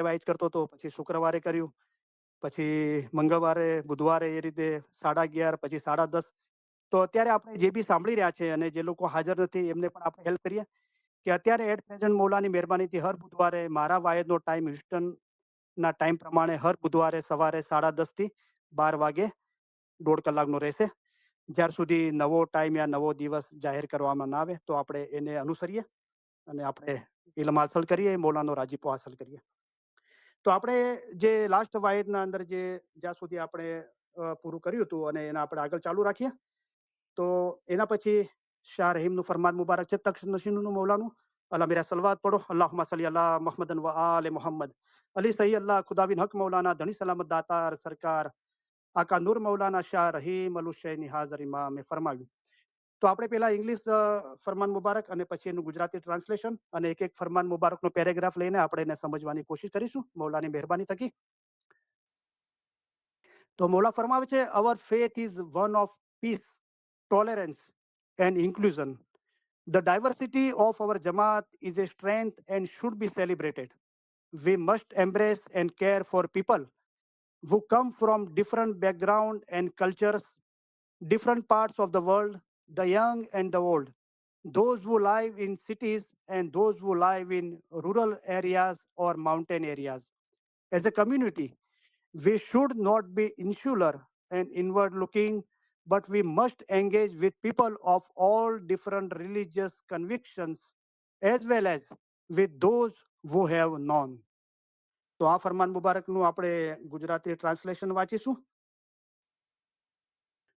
Wise કરતો હતો, પછી શુક્રવારે કર્યું, પછી મંગળવારે, બુધવારે એ રીતે 11:30, પછી 10:30. તો અત્યારે આપણે જે બી સાંભળી રહ્યા છે અને જે લોકો હાજર નથી એમને પણ આપણે હેલ્પ કરીએ કે અત્યારે એટ પ્રેઝન્ટ મૌલાની મહેરબાનીથી હર બુધવારે મારા વાયદનો ટાઈમ હ્યુસ્ટનના ટાઈમ પ્રમાણે હર બુધવારે સવારે 10:30 થી 12 વાગે 1.5 કલાકનો રહેશે. જ્યાર સુધી નવો ટાઈમ યા નવો દિવસ જાહેર કરવામાં ના આવે તો આપણે એને અનુસરીએ અને આપણે ઇલ્મ હાંસલ કરીએ, મૌલાનો રાજીપો હાંસલ કરીએ. તો આપણે જે લાસ્ટ વાયદના અંદર જે જ્યાં સુધી આપણે પૂરું કર્યું હતું અને એના આપણે આગળ ચાલુ રાખીએ. તો એના પછી શાહ રહીમનું ફરમાન મુબારક છે તખ્ત નશીનનું મૌલાનું. અલ્લાહ મેરા સલવાત પઢો. અલ્લાहुम्मा सल्ली अला मुहम्मदन व आले मोहम्मद. अली सही अल्लाह खुदा बिन हक मौलाना धनी सलामत दातार સરકાર આકા નૂર મૌલાના શાહ રહીમ અલ હુસૈની હાજર ઇમામે ફરમાવ્યું. તો આપણે પહેલા ઇંગ્લિશ ફરમાન મુબારક અને પછી એનું ગુજરાતી ટ્રાન્સલેશન અને એક એક ફરમાન મુબારકનો પેરેગ્રાફ લઈને આપણે એને સમજવાની કોશિશ કરીશું મૌલાની મહેરબાની થકી. તો મૌલા ફરમાવે છે, our faith is one of peace, tolerance and inclusion. The diversity of our Jamaat is a strength and should be celebrated. We must embrace and care for people who come from different backgrounds and cultures, different parts of the world, the young and the old, those who live in cities and those who live in rural areas or mountain areas. As a community, we should not be insular and inward looking, but we must engage with people of all different religious convictions as well as with those who have none. તો આ ફરમાન મુબારકનું આપણે Gujarati translation વાંચીશું.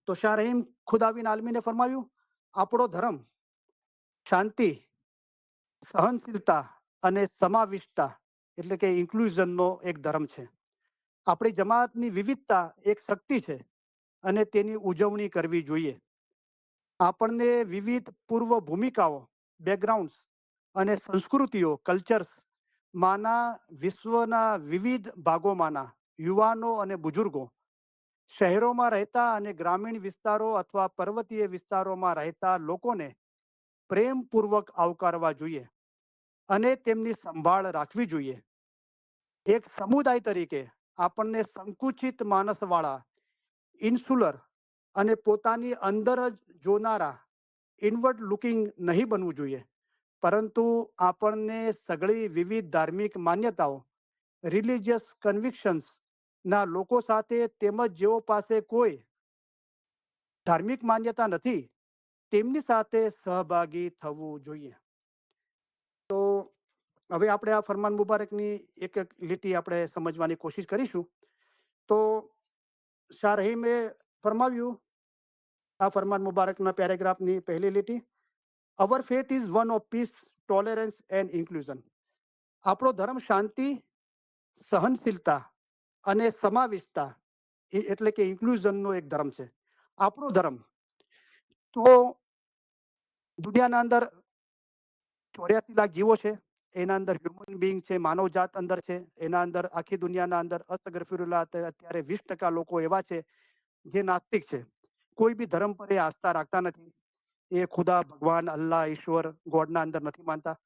તો શાહ રહીમ ખુદાબીન આલમીને ફરમાવ્યું, આપણો ધર્મ શાંતિ, સહનશીલતા અને સમાવિષ્ટતા એટલે કે ઇન્ક્લુઝનનો એક ધર્મ છે. આપણી જમાતની વિવિધતા એક શક્તિ છે અને તેની ઉજવણી કરવી જોઈએ. આપણને વિવિધ પૂર્વ ભૂમિકાઓ, બેકગ્રાઉન્ડ્સ અને સંસ્કૃતિઓ, કલ્ચર્સ માના વિશ્વના વિવિધ ભાગોમાંના યુવાનો અને બુજુર્ગો, શહેરોમાં રહેતા અને ગ્રામીણ વિસ્તારો અથવા પર્વતીય વિસ્તારોમાં રહેતા લોકોને પ્રેમપૂર્વક આવકારવા જોઈએ અને તેમની સંભાળ રાખવી જોઈએ. એક સમુદાય તરીકે આપણને સંકુચિત માનસવાળા, ઇન્સ્યુલર અને પોતાની અંદર જ જોનારા, ઇનવર્ડ લુકિંગ નહીં બનવું જોઈએ, પરંતુ આપણને સઘળી વિવિધ ધાર્મિક માન્યતાઓ, રિલિજિયસ કન્વિક્શન્સના લોકો સાથે તેમજ જેઓ પાસે કોઈ ધાર્મિક માન્યતા નથી તેમની સાથે સહભાગી થવું જોઈએ. તો હવે આપણે આ ફરમાન મુબારકની એક એક લીટી આપણે સમજવાની કોશિશ કરીશું. તો શાહ રહીમે ફરમાવ્યું આ ફરમાન મુબારકના પેરેગ્રાફની પહેલી લીટી, our faith is one of peace, tolerance and inclusion. આપણો ધર્મ શાંતિ, સહનશીલતા અને સમાવિષ્ટતા એટલે કે ઇન્ક્લુઝનનો એક ધર્મ છે. આપણો ધર્મ તો દુનિયાના અંદર 84 લાખ જીવો છે, એના અંદર હ્યુમન બિંગ છે, માનવજાત અંદર છે. એના અંદર આખી દુનિયાના અંદર અસ્તગફિરુલ્લાહ અત્યારે 20% લોકો એવા છે જે નાસ્તિક છે, કોઈ બી ધર્મ પર એ આસ્થા રાખતા નથી. એ ખુદા, ભગવાન, અલ્લાહ, ઈશ્વર, ગોડના અંદર નથી માનતા.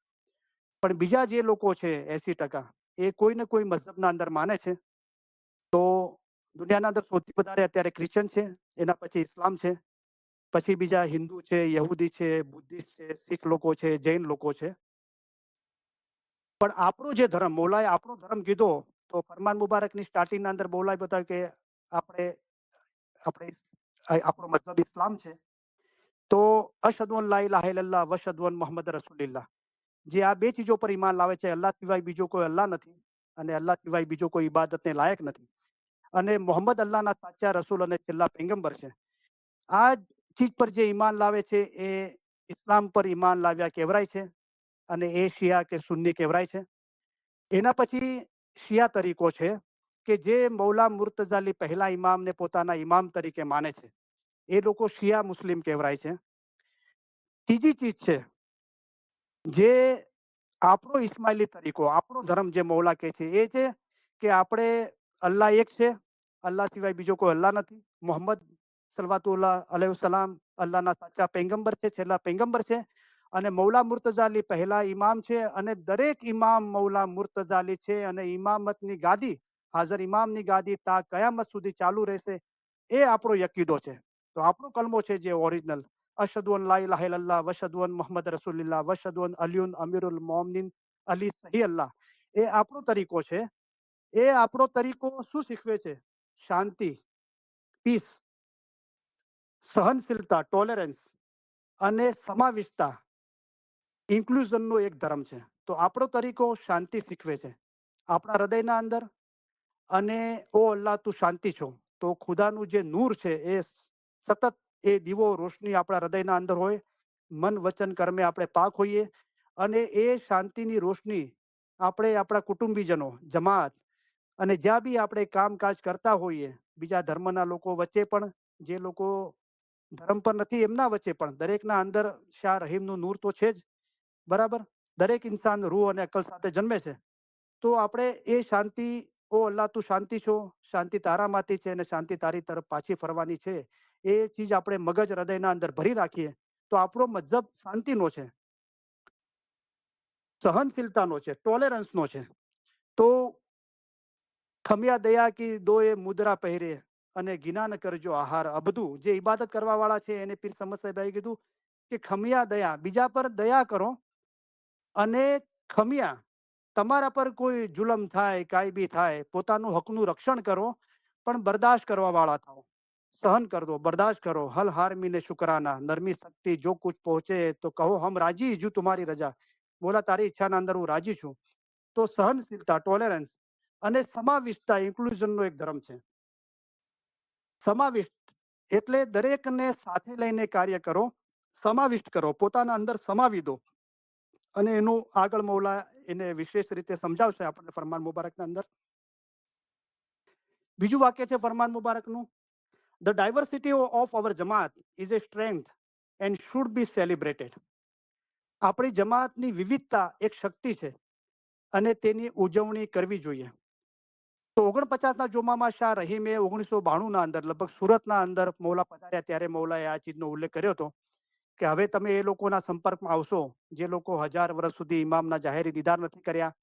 પણ બીજા જે લોકો છે 80% એ કોઈ ને કોઈ મઝહબના અંદર માને છે. તો દુનિયાના અંદર સૌથી વધારે અત્યારે ક્રિશ્ચન છે, એના પછી ઇસ્લામ છે, પછી બીજા હિન્દુ છે, યહૂદી છે, બુદ્ધિસ્ટ છે, શીખ લોકો છે, જૈન લોકો છે. પણ આપણો જે ધર્મ, મૌલાએ આપણો ધર્મ કીધો તો ફરમાન મુબારકની સ્ટાર્ટિંગના અંદર મૌલાએ બતાવ્યું કે આપણે આપણે આપણો મતલબ ઇસ્લામ છે. તો અશહદુ અન લા ઇલાહા ઇલ્લલ્લાહ વ અશહદુ અન મુહમ્મદ રસૂલુલ્લાહ, જે આ બે ચીજો પર ઈમાન લાવે છે, અલ્લાહ સિવાય બીજો કોઈ અલ્લાહ નથી અને અલ્લાહ સિવાય બીજો કોઈ ઇબાદતને લાયક નથી અને મોહમ્મદ અલ્લાહના સાચા રસૂલ અને છેલ્લા પૈગંબર છે. આ ચીજ પર જે ઈમાન લાવે છે એ ઇસ્લામ પર ઈમાન લાવ્યા કહેવાય છે અને એ શિયા કે સુન્ની કહેવાય છે. એના પછી શિયા તરીકો છે કે જે મૌલા મુર્તઝાલી પહેલા ઇમામને પોતાના ઇમામ તરીકે માને છે. એ લોકો શિયા મુસ્લિમ કહેવાય છે. ત્રીજી ચીજ છે જે આપણો ઇસ્માઇલી તરીકો, આપણો ધર્મ જે મૌલા કહે છે એ છે કે આપણે અલ્લાહ એક છે, અલ્લાહ સિવાય બીજો કોઈ અલ્લાહ નથી. મોહમ્મદ સલ્લલ્લાહુ અલૈહિ વસલ્લમ અલ્લાહના સાચા પૈગંબર છે, છેલ્લા પૈગંબર છે અને મૌલા મુર્તઝા પહેલા ઇમામ છે અને દરેક ઇમામ મૌલા મુર્તઝા છે અને ઇમામતની ગાદી, હાજર ઇમામની ગાદી તા કયામત સુધી ચાલુ રહેશે, એ આપણો યકીદો છે. તો આપણો કલમો છે જે ઓરિજિનલ, અશહદુ અન લા ઇલાહા ઇલ્લલ્લાહ વશહદુ અન મુહમ્મદ રસૂલુલ્લાહ વશહદુ અન અલીયુન અમીરુલ મોમિનીન અલી સહી અલ્લાહ, એ આપણો તરીકો છે. એ આપણો તરીકો શું શીખવે છે? શાંતિ, પીસ, સહનશીલતા, ટોલરન્સ અને સમાવિષ્ટતા, ઇન્ક્લુઝનનો એક ધર્મ છે. તો આપણો તરીકો શાંતિ શીખવે છે આપણા હૃદયના અંદર. અને ઓ અલ્લાહ તું શાંતિ છો, તો ખુદાનું જે નૂર છે એ સતત એ દીવો રોશની આપણા હૃદયના અંદર હોય, મન વચન કર્મે આપણે પાક હોઈએ, અને એ શાંતિની રોશની આપણે આપણા કુટુંબીજનો, જમાત અને જ્યાં બી આપણે કામકાજ કરતા હોઈએ, બીજા ધર્મના લોકો વચ્ચે પણ, જે લોકો ધર્મ પર નથી એમના વચ્ચે પણ, દરેકના અંદર શાહ રહીમનું નૂર તો છે જ. બરાબર. દરેક ઇન્સાન રૂહ અને અકલ સાથે જન્મે છે. તો આપણે એ શાંતિ, ઓ અલ્લાહ તું શાંતિ છો, શાંતિ તારામાંથી છે અને શાંતિ તારી તરફ પાછી ફરવાની છે, એ ચીજ આપણે મગજ હૃદયના અંદર ભરી રાખીએ તો આપણો મજહબ શાંતિનો છે, સહનશીલતાનો છે, ટોલેરન્સનો છે. તો ખમિયા દયા કી દો એ મુદ્રા પહેરે અને ગિના ન કરજો આહાર, આ બધું જે ઇબાદત કરવા વાળા છે એને પીર સમદ સાહેબાએ કીધું કે ખમિયા દયા, બીજા પર દયા કરો, અને ખમિયા, તમારા પર કોઈ જુલમ થાય, કાંઈ બી થાય, પોતાનું હકનું રક્ષણ કરો, પણ બરદાશ્ત કરવા વાળા થાઓ, સહન કર દો, બर्दाश्त करो, हल हार मीने शुक्राना, नरमी शक्ति जो कुछ पहुंचे तो कहो हम राजी जू तुम्हारी रजा, બોલા તારી ઈચ્છાના અંદર હું રાજી છું. તો સહનશીલતા, ટોલેરન્સ અને સમાવિષ્ટતા, ઇન્ક્લુઝનનો એક ધર્મ છે. સમાવિષ્ટ એટલે દરેકને સાથે લઈને કાર્ય કરો, સમાવિષ્ટ કરો, પોતાના અંદર સમાવી દો. અને એનું આગળ મૌલા એને વિશેષ રીતે સમજાવશે આપણને ફરમાન મુબારકના અંદર. બીજું વાક્ય છે ફરમાન મુબારકનું, ધ ડાયવર્સિટી ઓફ અવર જમાત is a strength and should be celebrated. આપણી જમાતની વિવિધતા એક શક્તિ છે અને તેની ઉજવણી કરવી જોઈએ. તો 49ના જોમામાં શાહ રહીમે 1992ના અંદર લગભગ સુરતના અંદર મૌલા પધાર્યા ત્યારે મૌલાએ આ ચીજનો ઉલ્લેખ કર્યો હતો કે હવે તમે એ લોકોના સંપર્કમાં આવશો જે લોકો 1000 વર્ષ સુધી ઇમામના જાહેરી દીદાર નથી કર્યા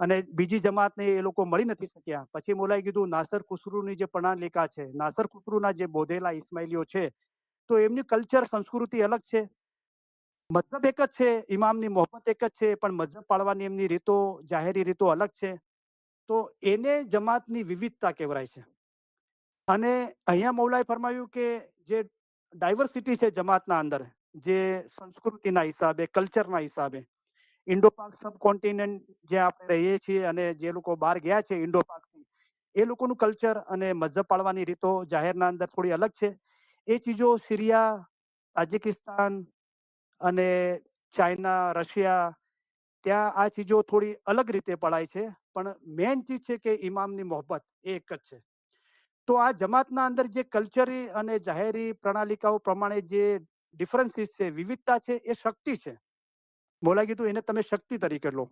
અને બીજી જમાતને એ લોકો મળી નથી શક્યા. પછી મૌલાએ કીધું નાસર ખુસરુની જે પ્રણાલિકા છે, નાસર ખુસરુના જે બોધેલા ઇસ્માઇલીઓ છે, તો એમની કલ્ચર, સંસ્કૃતિ અલગ છે, મતલબ એક જ છે, ઇમામની મોહબ્બત એક જ છે, પણ મજહબ પાળવાની એમની રીતો, જાહેરી રીતો અલગ છે. તો એને જમાતની વિવિધતા કહેવાય છે. અને અહીંયા મૌલાએ ફરમાવ્યું કે જે ડાયવર્સિટી છે જમાતના અંદર, જે સંસ્કૃતિના હિસાબે, કલ્ચરના હિસાબે, ઇન્ડો પાક સબ કોન્ટિનેન્ટ જે આપણે રહીએ છીએ અને જે લોકો બહાર ગયા છે ઇન્ડો પાકથી, એ લોકોનું કલ્ચર અને મજહબ પાળવાની રીતો જાહેરના અંદર થોડી અલગ છે. એ ચીજો સિરિયા, તાજિકિસ્તાન અને ચાઇના, રશિયા, ત્યાં આ ચીજો થોડી અલગ રીતે પડાય છે, પણ મેઇન ચીજ છે કે ઇમામની મોહબ્બત એ એક જ છે. તો આ જમાતના અંદર જે કલ્ચરી અને જાહેરી પ્રણાલિકાઓ પ્રમાણે જે ડિફરન્સીસ છે, વિવિધતા છે, એ શક્તિ છે. બોલાઈ કીધું એને તમે શક્તિ તરીકે લો,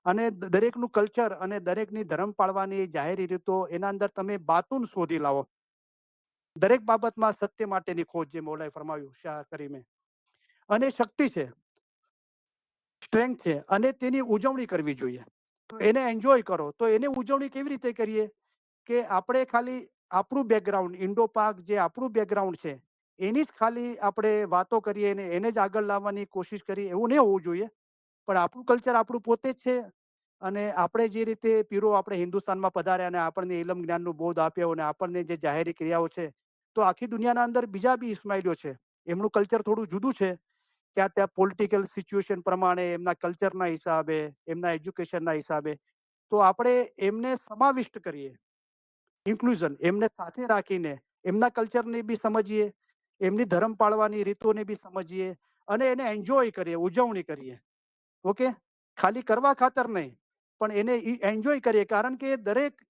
અને દરેકનું કલ્ચર અને દરેકની ધર્મ પાળવાની જાહેરી રીતો, એના અંદર તમે બાતુન શોધી લાવો. દરેક બાબતમાં સત્ય માટેની ખોજ, જે મૌલાએ ફરમાવ્યું શાહ કરીમે, અને શક્તિ છે, સ્ટ્રેન્થ છે, અને તેની ઉજવણી કરવી જોઈએ. તો એને એન્જોય કરો. તો એને ઉજવણી કેવી રીતે કરીએ કે આપણે ખાલી આપણું બેકગ્રાઉન્ડ, ઇન્ડો પાક જે આપણું બેકગ્રાઉન્ડ છે, એની જ ખાલી આપણે વાતો કરીએ ને એને જ આગળ લાવવાની કોશિશ કરીએ, એવું નહીં હોવું જોઈએ. પણ આપણું કલ્ચર આપણું પોતે જ છે, અને આપણે જે રીતે પીરો આપણે હિન્દુસ્તાનમાં પધાર્યા અને આપણને ઇલમ જ્ઞાનનું બોધ આપ્યો અને આપણને જે જાહેરી ક્રિયાઓ છે, તો આખી દુનિયાના અંદર બીજા બી ઇસ્માઇલીઓ છે, એમનું કલ્ચર થોડું જુદું છે. ત્યાં ત્યાં પોલિટિકલ સિચ્યુએશન પ્રમાણે, એમના કલ્ચરના હિસાબે, એમના એજ્યુકેશનના હિસાબે, તો આપણે એમને સમાવિષ્ટ કરીએ, ઇન્ક્લુઝન, એમને સાથે રાખીને એમના કલ્ચરને બી સમજીએ, એમની ધર્મ પાળવાની રીતોને બી સમજીએ, અને એને એન્જોય કરીએ, ઉજવણી કરીએ. ઓકે. ખાલી કરવા ખાતર નહીં, પણ એને એન્જોય કરીએ, કારણ કે દરેક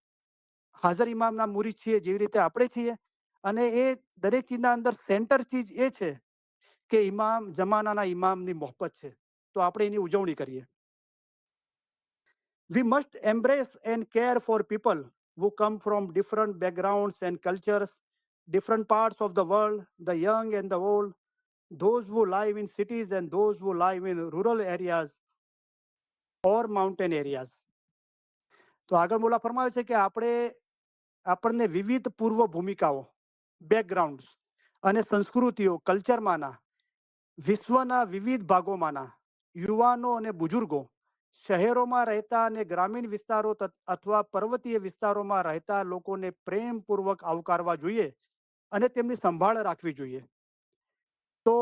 હાજર ઇમામના મુરીદ છીએ જેવી રીતે આપણે છીએ, અને એ દરેક ચીજના અંદર સેન્ટર ચીજ એ છે કે ઇમામ, જમાનાના ઇમામની મોહબ્બત છે. તો આપણે એની ઉજવણી કરીએ. We must embrace and care for people who come from different backgrounds and cultures, different parts of the world, the young and the old, those who live in cities and those who live in rural areas or mountain areas. તો આગળ મોલા ફરમાવે છે કે આપણને વિવિધ પૂર્વ ભૂમિકાઓ, બેકગ્રાઉન્ડ્સ અને સંસ્કૃતિઓ, કલ્ચરમાંના વિશ્વના વિવિધ ભાગોમાંના યુવાનો અને બુજુર્ગો, શહેરોમાં રહેતા અને ગ્રામીણ વિસ્તારો અથવા પર્વતીય વિસ્તારોમાં રહેતા લોકોને પ્રેમપૂર્વક આવકારવા જોઈએ અને તેમની સંભાળ રાખવી જોઈએ. તો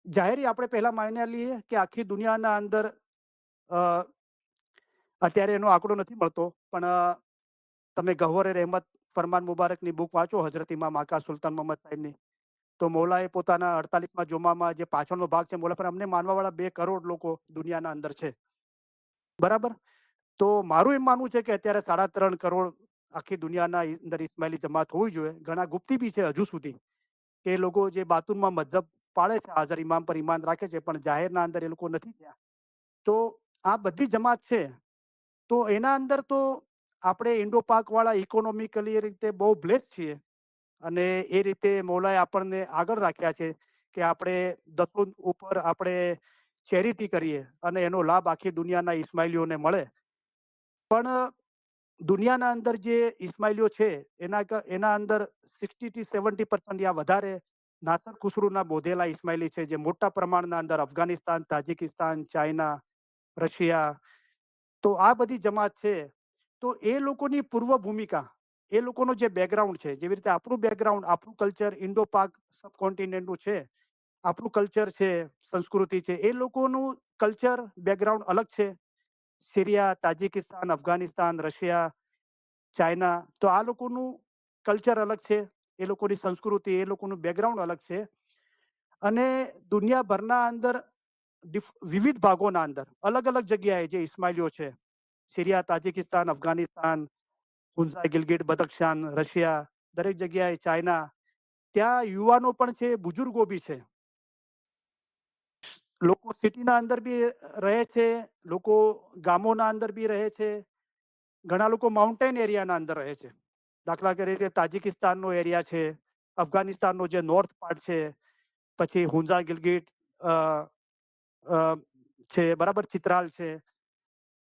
જાહેરી આપણે પહેલા માની લઈએ કે આખી દુનિયાના અંદર અત્યારે એનો આંકડો નથી મળતો, પણ તમે ગહ્વરે રહેમત ફરમાન મુબારકની બુક વાંચો, હજરત ઇમામ આકા સુલતાન મોહમ્મદ સાહેબની, તો મૌલાએ પોતાના 48મા જોમામાં જે પાછળનો ભાગ છે, મૌલા પર અમને માનવાવાળા 2 કરોડ લોકો દુનિયાના અંદર છે, બરાબર. તો મારું એમ માનવું છે કે અત્યારે 3.5 કરોડ આખી દુનિયાના અંદર ઇસ્માઇલી જમાત હોવી જોઈએ. ઘણા ગુપ્તી બી છે હજુ સુધી, કે એ લોકો જે બાતુનમાં મજહબ પાળે છે, હાજર ઇમામ પર ઈમાન રાખે છે, પણ જાહેરના અંદર એ લોકો નથી ત્યાં. તો આ બધી જમાત છે. તો એના અંદર તો આપણે ઇન્ડો પાક વાળા ઇકોનોમિકલી એ રીતે બહુ બ્લેસ છીએ, અને એ રીતે મૌલાએ આપણને આગળ રાખ્યા છે કે આપણે 10 ઉપર આપણે ચેરિટી કરીએ અને એનો લાભ આખી દુનિયાના ઇસ્માઇલીઓને મળે. પણ દુનિયાના અંદર જે ઇસ્માઇલીઓ છે એના અંદર 60-70% યા વધારે નાસર ખુસરુના બોધેલા ઇસ્માઇલી છે, જે મોટા પ્રમાણના અંદર અફઘાનિસ્તાન, તાજિકિસ્તાન, ચાઇના, રશિયા, તો આ બધી જમાત છે. તો એ લોકોની પૂર્વ ભૂમિકા, એ લોકોનો જે બેકગ્રાઉન્ડ છે, જેવી રીતે આપણું બેકગ્રાઉન્ડ, આપણું કલ્ચર ઇન્ડો પાક સબકોન્ટિનેન્ટનું છે, આપણું કલ્ચર છે, સંસ્કૃતિ છે, એ લોકોનું કલ્ચર બેકગ્રાઉન્ડ અલગ છે. સિરિયા, તાજિકિસ્તાન, અફઘાનિસ્તાન, રશિયા, ચાઇના, તો આ લોકોનું કલ્ચર અલગ છે, એ લોકોની સંસ્કૃતિ, એ લોકોનું બેકગ્રાઉન્ડ અલગ છે. અને દુનિયાભરના અંદર વિવિધ ભાગોના અંદર અલગ અલગ જગ્યાએ જે ઇસ્માઇલીઓ છે, સિરિયા, તાજિકિસ્તાન, અફઘાનિસ્તાન, હુન્ઝા, ગિલગિટ, બદક્ષાન, રશિયા, દરેક જગ્યાએ, ચાઇના, ત્યાં યુવાનો પણ છે, બુજુર્ગો બી છે. લોકો સિટીના અંદર બી રહે છે, લોકો ગામોના અંદર બી રહે છે, ઘણા લોકો માઉન્ટેન એરિયાના અંદર રહે છે. દાખલા તરીકે તાજિકિસ્તાનનો એરિયા છે, અફઘાનિસ્તાનનો જે નોર્થ પાર્ટ છે, પછી હુન્ઝા, ગિલગિટ છે, બરાબર, ચિત્રાલ છે.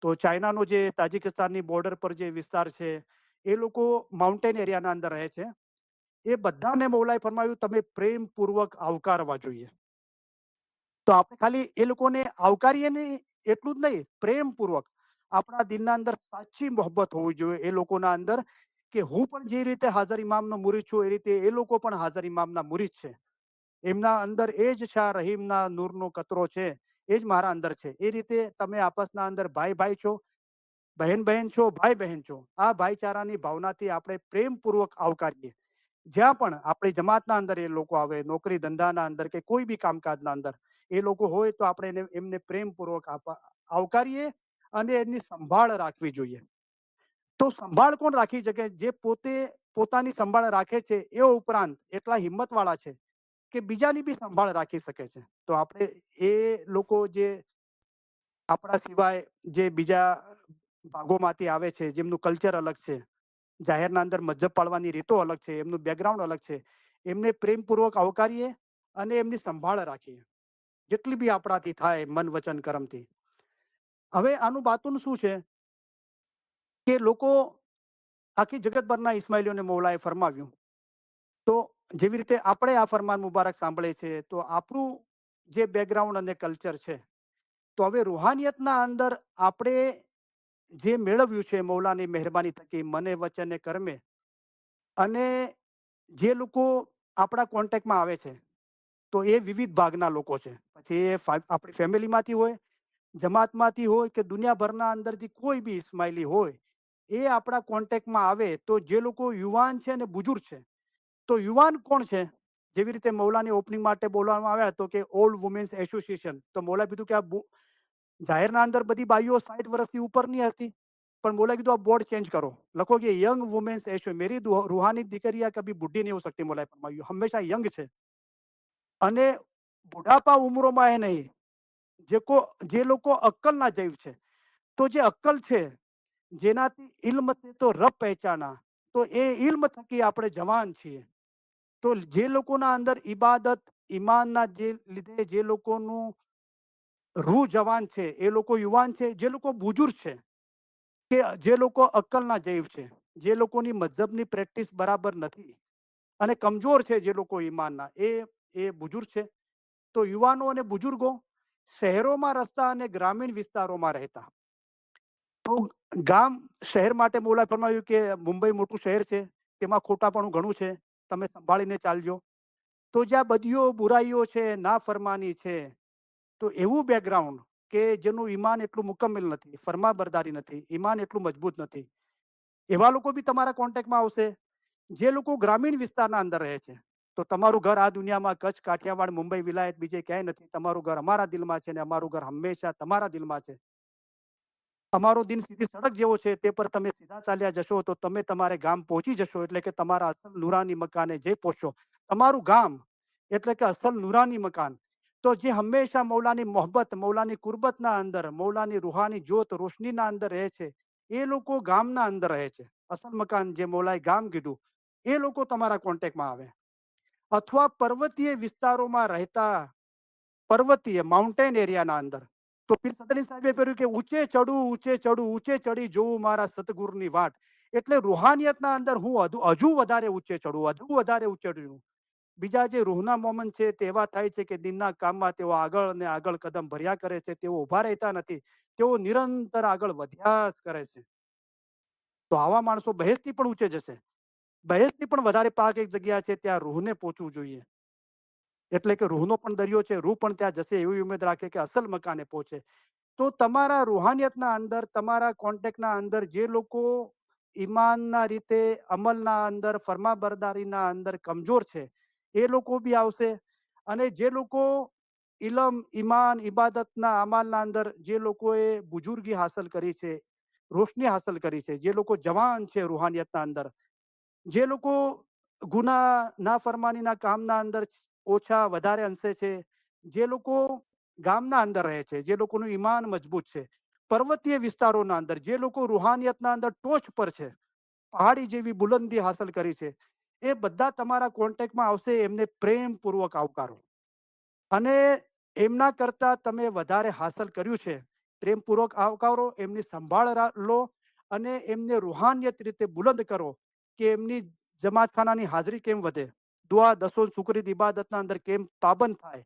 તો ચાઇનાનો જે તાજિકિસ્તાનની બોર્ડર પર જે વિસ્તાર છે, એ લોકો માઉન્ટેન એરિયાના અંદર રહે છે. એ બધાને મૌલાએ ફરમાવ્યું તમે પ્રેમપૂર્વક આવકારવા જોઈએ. તો આપણે ખાલી એ લોકોને આવકારીએ નહીં એટલું જ નહીં, પ્રેમપૂર્વક આપણા દિલના અંદર સાચી મોહબ્બત હોવી જોઈએ એ લોકોના અંદર, કે હું પણ જે રીતે હાજર ઇમામનો મુરીદ છું એ રીતે એ લોકો પણ હાજર ઇમામના મુરીદ છે. એમના અંદર એ જ શાહ રહીમના નૂરનો કતરો છે, એ જ મારા અંદર છે. એ રીતે તમે આપસના અંદર ભાઈ ભાઈ છો, બહેન બહેન છો, ભાઈ બહેન છો. આ ભાઈચારાની ભાવનાથી આપણે પ્રેમપૂર્વક આવકારીએ. જ્યાં પણ આપણી જમાતના અંદર એ લોકો આવે, નોકરી ધંધાના અંદર કે કોઈ બી કામકાજના અંદર એ લોકો હોય, તો આપણે એમને પ્રેમપૂર્વક આવકારીએ અને એની સંભાળ રાખવી જોઈએ. તો સંભાળ કોણ રાખી શકે? જે પોતે પોતાની સંભાળ રાખે છે, એ ઉપરાંત એટલા હિંમતવાળા છે કે બીજાની બી સંભાળ રાખી શકે છે. તો આપણે એ લોકો જે આપણા સિવાય જે બીજા ભાગોમાંથી આવે છે, જેમનું કલ્ચર અલગ છે, જાહેરના અંદર મજહબ પાળવાની રીતો અલગ છે, એમનું બેકગ્રાઉન્ડ અલગ છે, એમને પ્રેમપૂર્વક આવકારીએ અને એમની સંભાળ રાખીએ, જેટલી બી આપણાથી થાય મન, વચન, કર્મથી. હવે આનું બાતુન શું છે કે લોકો આખી જગતભરના ઇસ્માઇલીઓને મૌલાએ ફરમાવ્યું. તો જેવી રીતે આપણે આ ફરમાન મુબારક સાંભળે છે, તો આપણું જે બેકગ્રાઉન્ડ અને કલ્ચર છે, તો હવે રૂહાનિયતના અંદર આપણે જે મેળવ્યું છે મૌલાની મહેરબાની થકી મને, વચને, કર્મે, અને જે લોકો આપણા કોન્ટેક્ટમાં આવે છે, તો એ વિવિધ ભાગના લોકો છે. પછી એ આપણી ફેમિલીમાંથી હોય, જમાતમાંથી હોય, કે દુનિયાભરના અંદરથી કોઈ બી ઇસ્માઇલી હોય, એ આપણા કોન્ટેક્ટમાં આવે, તો જે લોકો યુવાન છે અને બુજુર્ગ છે, તો યુવાન કોણ છે? જેવી રીતે મૌલાની ઓપનિંગ માટે બોલવામાં આવ્યા તો કે ઓલ્ડ વુમેન્સ એસોસિએશન, તો મૌલાએ કીધું કે આ જાહેરના અંદર બધી બાઈઓ 60 વર્ષથી ઉપરની હતી, પણ મૌલાએ કીધું આ બોર્ડ ચેન્જ કરો, લખો કે યંગ વુમેન્સ એસોસિએશન. મેરી રૂહાની દીકરીયા કભી બુઢી નહીં હો सकती, મૌલાએ ફરમાયું, હંમેશા યંગ છે અને બુઢાપા ઉંમરોમાં એ નહીં. જે લોકો અક્કલના જૈવ છે, તો જે અક્કલ છે, જેનાથી ઇલ્મ છે તો રબ પહેચાના, તો એ ઇલ્મ થકી આપણે જવાન છીએ. તો જે લોકોના અંદર ઇબાદત ઈમાનના જે લીધે જે લોકોનું રૂહ જવાન છે, એ લોકો યુવાન છે, જે લોકો બુજુર્ગ છે, કે જે લોકો અક્કલના જૈવ છે, જે લોકોની મઝહબની પ્રેક્ટિસ બરાબર નથી અને કમજોર છે, જે લોકો ઈમાનના એ બુજુર્ગ છે. તો યુવાનો અને બુજુર્ગો શહેરોમાં રસ્તા અને ગ્રામીણ વિસ્તારોમાં રહેતા. તો ગામ શહેર માટે મોલાએ ફરમાવ્યું કે મુંબઈ મોટું શહેર છે, તેમાં ખોટાપણું ઘણું છે, તમે સંભાળીને ચાલજો. તો જ્યાં બદીઓ બુરાઈઓ છે, નાફરમાની છે, તો એવું બેકગ્રાઉન્ડ કે જેનું ઈમાન એટલું મુકમ્મલ નથી, ફરમાબરદારી નથી, ઈમાન એટલું મજબૂત નથી, એવા લોકો બી તમારા કોન્ટેક્ટમાં આવશે. જે લોકો ગ્રામીણ વિસ્તારના અંદર રહે છે, તો તમારું ઘર આ દુનિયામાં કચ્છ, કાઠિયાવાડ, મુંબઈ વિલાયત બીજે ક્યાંય નથી. તમારું ઘર અમારા દિલમાં છે, ને અમારું ઘર હંમેશા તમારા દિલમાં છે. તમારો દિન સીધી સડક જેવો છે, તે પર તમે સીધા ચાલ્યા જશો તો તમે તમારે ગામ પહોંચી જશો, એટલે કે તમારા અસલ નુરાની મકાને જે પહોંચશો. તમારું ગામ એટલે કે અસલ નુરાની મકાન. તો જે હંમેશા મૌલાની મોહબ્બત, મૌલાની કુરબતના અંદર, મૌલાની રૂહાની જોત રોશનીના અંદર રહે છે, એ લોકો ગામના અંદર રહે છે. અસલ મકાન જે મૌલાએ ગામ કીધું, એ લોકો તમારા કોન્ટેક્ટમાં આવે. અથવા પર્વતીય વિસ્તારોમાં રહેતા, પર્વતીય માઉન્ટેન એરિયાના અંદર. તો પીર સદરી સાહેબે કહ્યું કે ઊંચે ચડું, ઊંચે ચડું, ઊંચે ચડી જોઉં મારા સતગુરુની વાટ. એટલે રૂહાનિયતના અંદર હું હજુ વધારે ઊંચે ચડું, હજુ વધારે ઊંચે ચડું. બીજા જે રૂહના મોમન છે તે એવા થાય છે કે દિનના કામમાં તેઓ આગળ ને આગળ કદમ ભર્યા કરે છે, તેઓ ઊભા રહેતા નથી, તેઓ નિરંતર આગળ વધ્યા જ કરે છે. તો આવા માણસો બહેસથી પણ ઊંચે જશે. બહેસથી પણ વધારે પાક એક જગ્યા છે, ત્યાં રૂહને પહોંચવું જોઈએ. એટલે કે રૂહનો પણ દરિયો છે, રૂહ પણ ત્યાં જશે એવી ઉમેદ રાખે કે અસલ મકાને પહોંચે. તો તમારા રૂહાનિયતના અંદર, તમારા કોન્ટેક્ટના અંદર જે લોકો ઈમાનના રીતે, અમલના અંદર, ફરમાબરદારીના અંદર કમજોર છે, એ લોકો બી આવશે. અને જે લોકો ઇલમ, ઈમાન, ઇબાદતના અમાલના અંદર જે લોકોએ બુજુર્ગી હાંસલ કરી છે, રોશની હાંસલ કરી છે, જે લોકો જવાન છે રૂહાનિયતના અંદર, જે લોકો ગુના નાફરમાનીના કામના અંદર ઓછા વધારે અંશે છે, જે લોકો ગામના અંદર રહે છે, જે લોકોનું ઈમાન મજબૂત છે, પર્વતીય વિસ્તારોના અંદર જે લોકો રૂહાનિયતના અંદર ટોચ પર છે, પહાડી જેવી બુલંદી હાંસલ કરી છે, એ બધા તમારા કોન્ટેક્ટમાં આવશે. એમને પ્રેમપૂર્વક આવકારો. અને એમના કરતા તમે વધારે હાંસલ કર્યું છે, પ્રેમપૂર્વક આવકારો, એમની સંભાળ લો અને એમને રૂહાનિયત રીતે બુલંદ કરો કે એમની જમાતખાનાની હાજરી કેમ વધે, દુઆ દસો શુક્રિત ઇબાદતના અંદર કેમ પાબંદ થાય,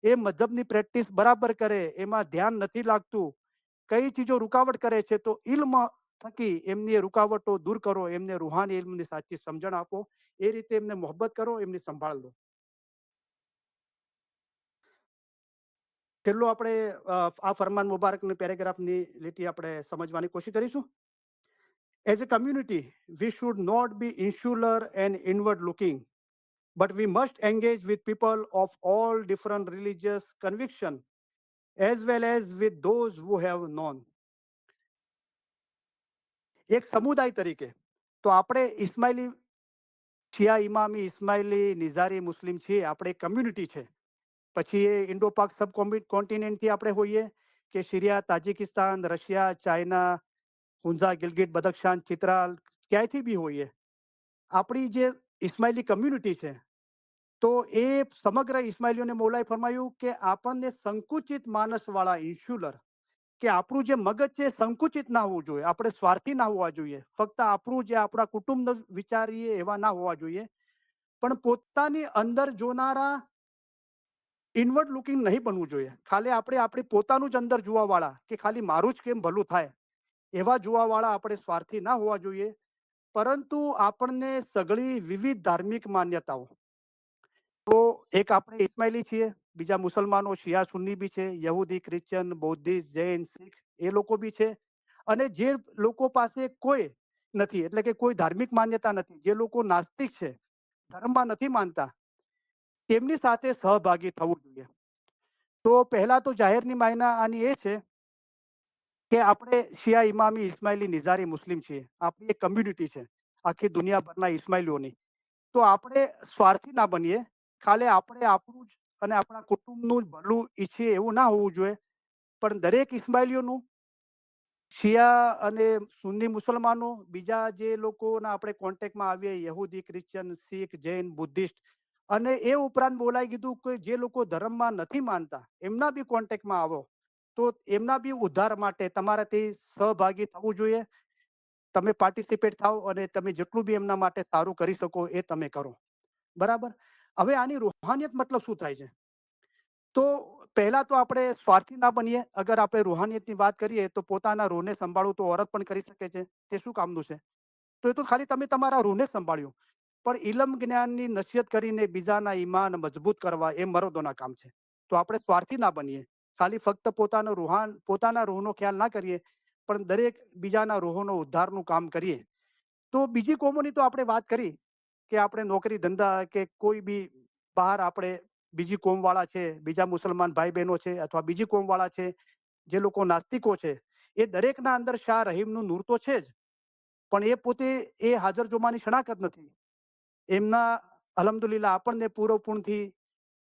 એ મજહબની પ્રેક્ટિસ બરાબર કરે, એમાં ધ્યાન નથી લાગતું, કઈ ચીજો રૂકાવટ કરે છે, તો ઇલ્મ થકી એમની રૂકાવટો દૂર કરો, એમને રૂહાની ઇલ્મની સાચી સમજણ આપો, એ રીતે એમને મોહબ્બત કરો, એમની સંભાળ લો. છેલ્લો આપણે આ ફરમાન મુબારકની પેરેગ્રાફની લીટી આપણે સમજવાની કોશિશ કરીશું. As a community, we should not be insular and inward looking, but we must engage with people of all different religious conviction as well as with those who have known. એક સમુદાય તરીકે તો આપણે ઇસ્માઇલી, શિયા ઇમામી, ઇસ્માઇલી, નિઝારી મુસ્લિમ છીએ, આપણે કમ્યુનિટી છે. પછી એ Indo પાક સબ કોન્ટિનેન્ટથી આપણે હોઈએ કે સિરિયા, તાજિકિસ્તાન, રશિયા, ચાઇના, હુંઝા, ગિલગિટ, બદક્ષાન, ચિત્રાલ, ક્યાંયથી બી હોઈએ, આપણી જે ઇસ્માઇલી કમ્યુનિટી છે, તો એ સમગ્ર ઇસ્માઇલીઓને મૌલાએ ફરમાયું કે આપણને સંકુચિત માનસવાળા, ઇન્સ્યુલર, કે આપણું જે મગજ છે સંકુચિત ના હોવું જોઈએ, આપણે સ્વાર્થી ના હોવા જોઈએ, ફક્ત આપણું જે આપણા કુટુંબ વિચારીએ એવા ના હોવા જોઈએ, પણ પોતાની અંદર જોનારા, ઇનવર્ડ લુકિંગ નહીં બનવું જોઈએ. ખાલી આપણે આપણી પોતાનું જ અંદર જોવા વાળા કે ખાલી મારું જ કેમ ભલું થાય એવા જોવા વાળા આપણે સ્વાર્થી ના હોવા જોઈએ. પરંતુ આપણને સઘળી વિવિધ ધાર્મિક માન્યતાઓ, તો એક આપણે ઇસ્માઇલી છીએ, બીજા મુસલમાનો શિયા સુન્ની બી છે, યહૂદી, ક્રિશ્ચન, બૌદ્ધિસ્ટ, જૈન, શીખ એ લોકો બી છે. અને જે લોકો પાસે કોઈ નથી, એટલે કે કોઈ ધાર્મિક માન્યતા નથી, જે લોકો નાસ્તિક છે, ધર્મમાં નથી માનતા, તેમની સાથે સહભાગી થવું જોઈએ. તો પહેલા તો જાહેરની માયના આની એ છે કે આપણે શિયા ઇમામી, ઇસ્માઇલી, નિઝારી મુસ્લિમ છીએ, આપણી એક કમ્યુનિટી છે આખી દુનિયાભરના ઇસ્માઇલીઓની. તો આપણે સ્વાર્થી ના બનીએ, ખાલી આપણે આપણું જ અને આપણા કુટુંબનું જ ભલું ઈચ્છીએ એવું ના હોવું જોઈએ, પણ દરેક ઇસ્માઇલીઓનું, શિયા અને સુન્ની મુસલમાનો, બીજા જે લોકોના આપણે કોન્ટેક્ટમાં આવીએ, યહૂદી, ક્રિશ્ચન, શીખ, જૈન, બુદ્ધિસ્ટ, અને એ ઉપરાંત બોલાય કીધું કે જે લોકો ધર્મમાં નથી માનતા એમના બી કોન્ટેક્ટમાં આવો, તો એમના બી ઉદ્ધાર માટે તમારાથી સહભાગી થવું જોઈએ. તમે પાર્ટિસિપેટ થાઓ અને તમે જેટલું બી એમના માટે સારું કરી શકો એ તમે કરો. બરાબર. હવે આની રૂહાનિયત મતલબ શું થાય છે? તો પહેલા તો આપણે સ્વાર્થી ના બનીએ. અગર આપણે રૂહાનિયતની વાત કરીએ તો પોતાના રૂહને સંભાળવું તો औरत પણ કરી શકે છે. તે શું કામનું છે? તો એ તો ખાલી તમે તમારા રૂહને સંભાળ્યું. પણ ઇલમ જ્ઞાનની નસીહત કરીને બીજાના ઈમાન મજબૂત કરવા એ મર્દોના કામ છે. તો આપણે સ્વાર્થી ના બનીએ. ખાલી ફક્ત પોતાના રૂહનો ખ્યાલ ના કરીએ, પણ દરેક બીજાના રૂહોનો ઉદ્ધારનું કામ કરીએ. તો બીજી કોમોની તો આપણે વાત કરી કે આપણે નોકરી ધંધા કે કોઈ બી બહાર આપણે બીજી કોમવાળા છે, બીજા મુસલમાન ભાઈ બહેનો છે અથવા બીજી કોમવાળા છે, જે લોકો નાસ્તિકો છે, એ દરેકના અંદર શાહ રહીમનું નૂર તો છે જ. પણ એ પોતે એ હાજર જોમાની શણાકત નથી. એમના અલ્હમ્દુલિલ્લાહ આપણને પૂરેપૂરથી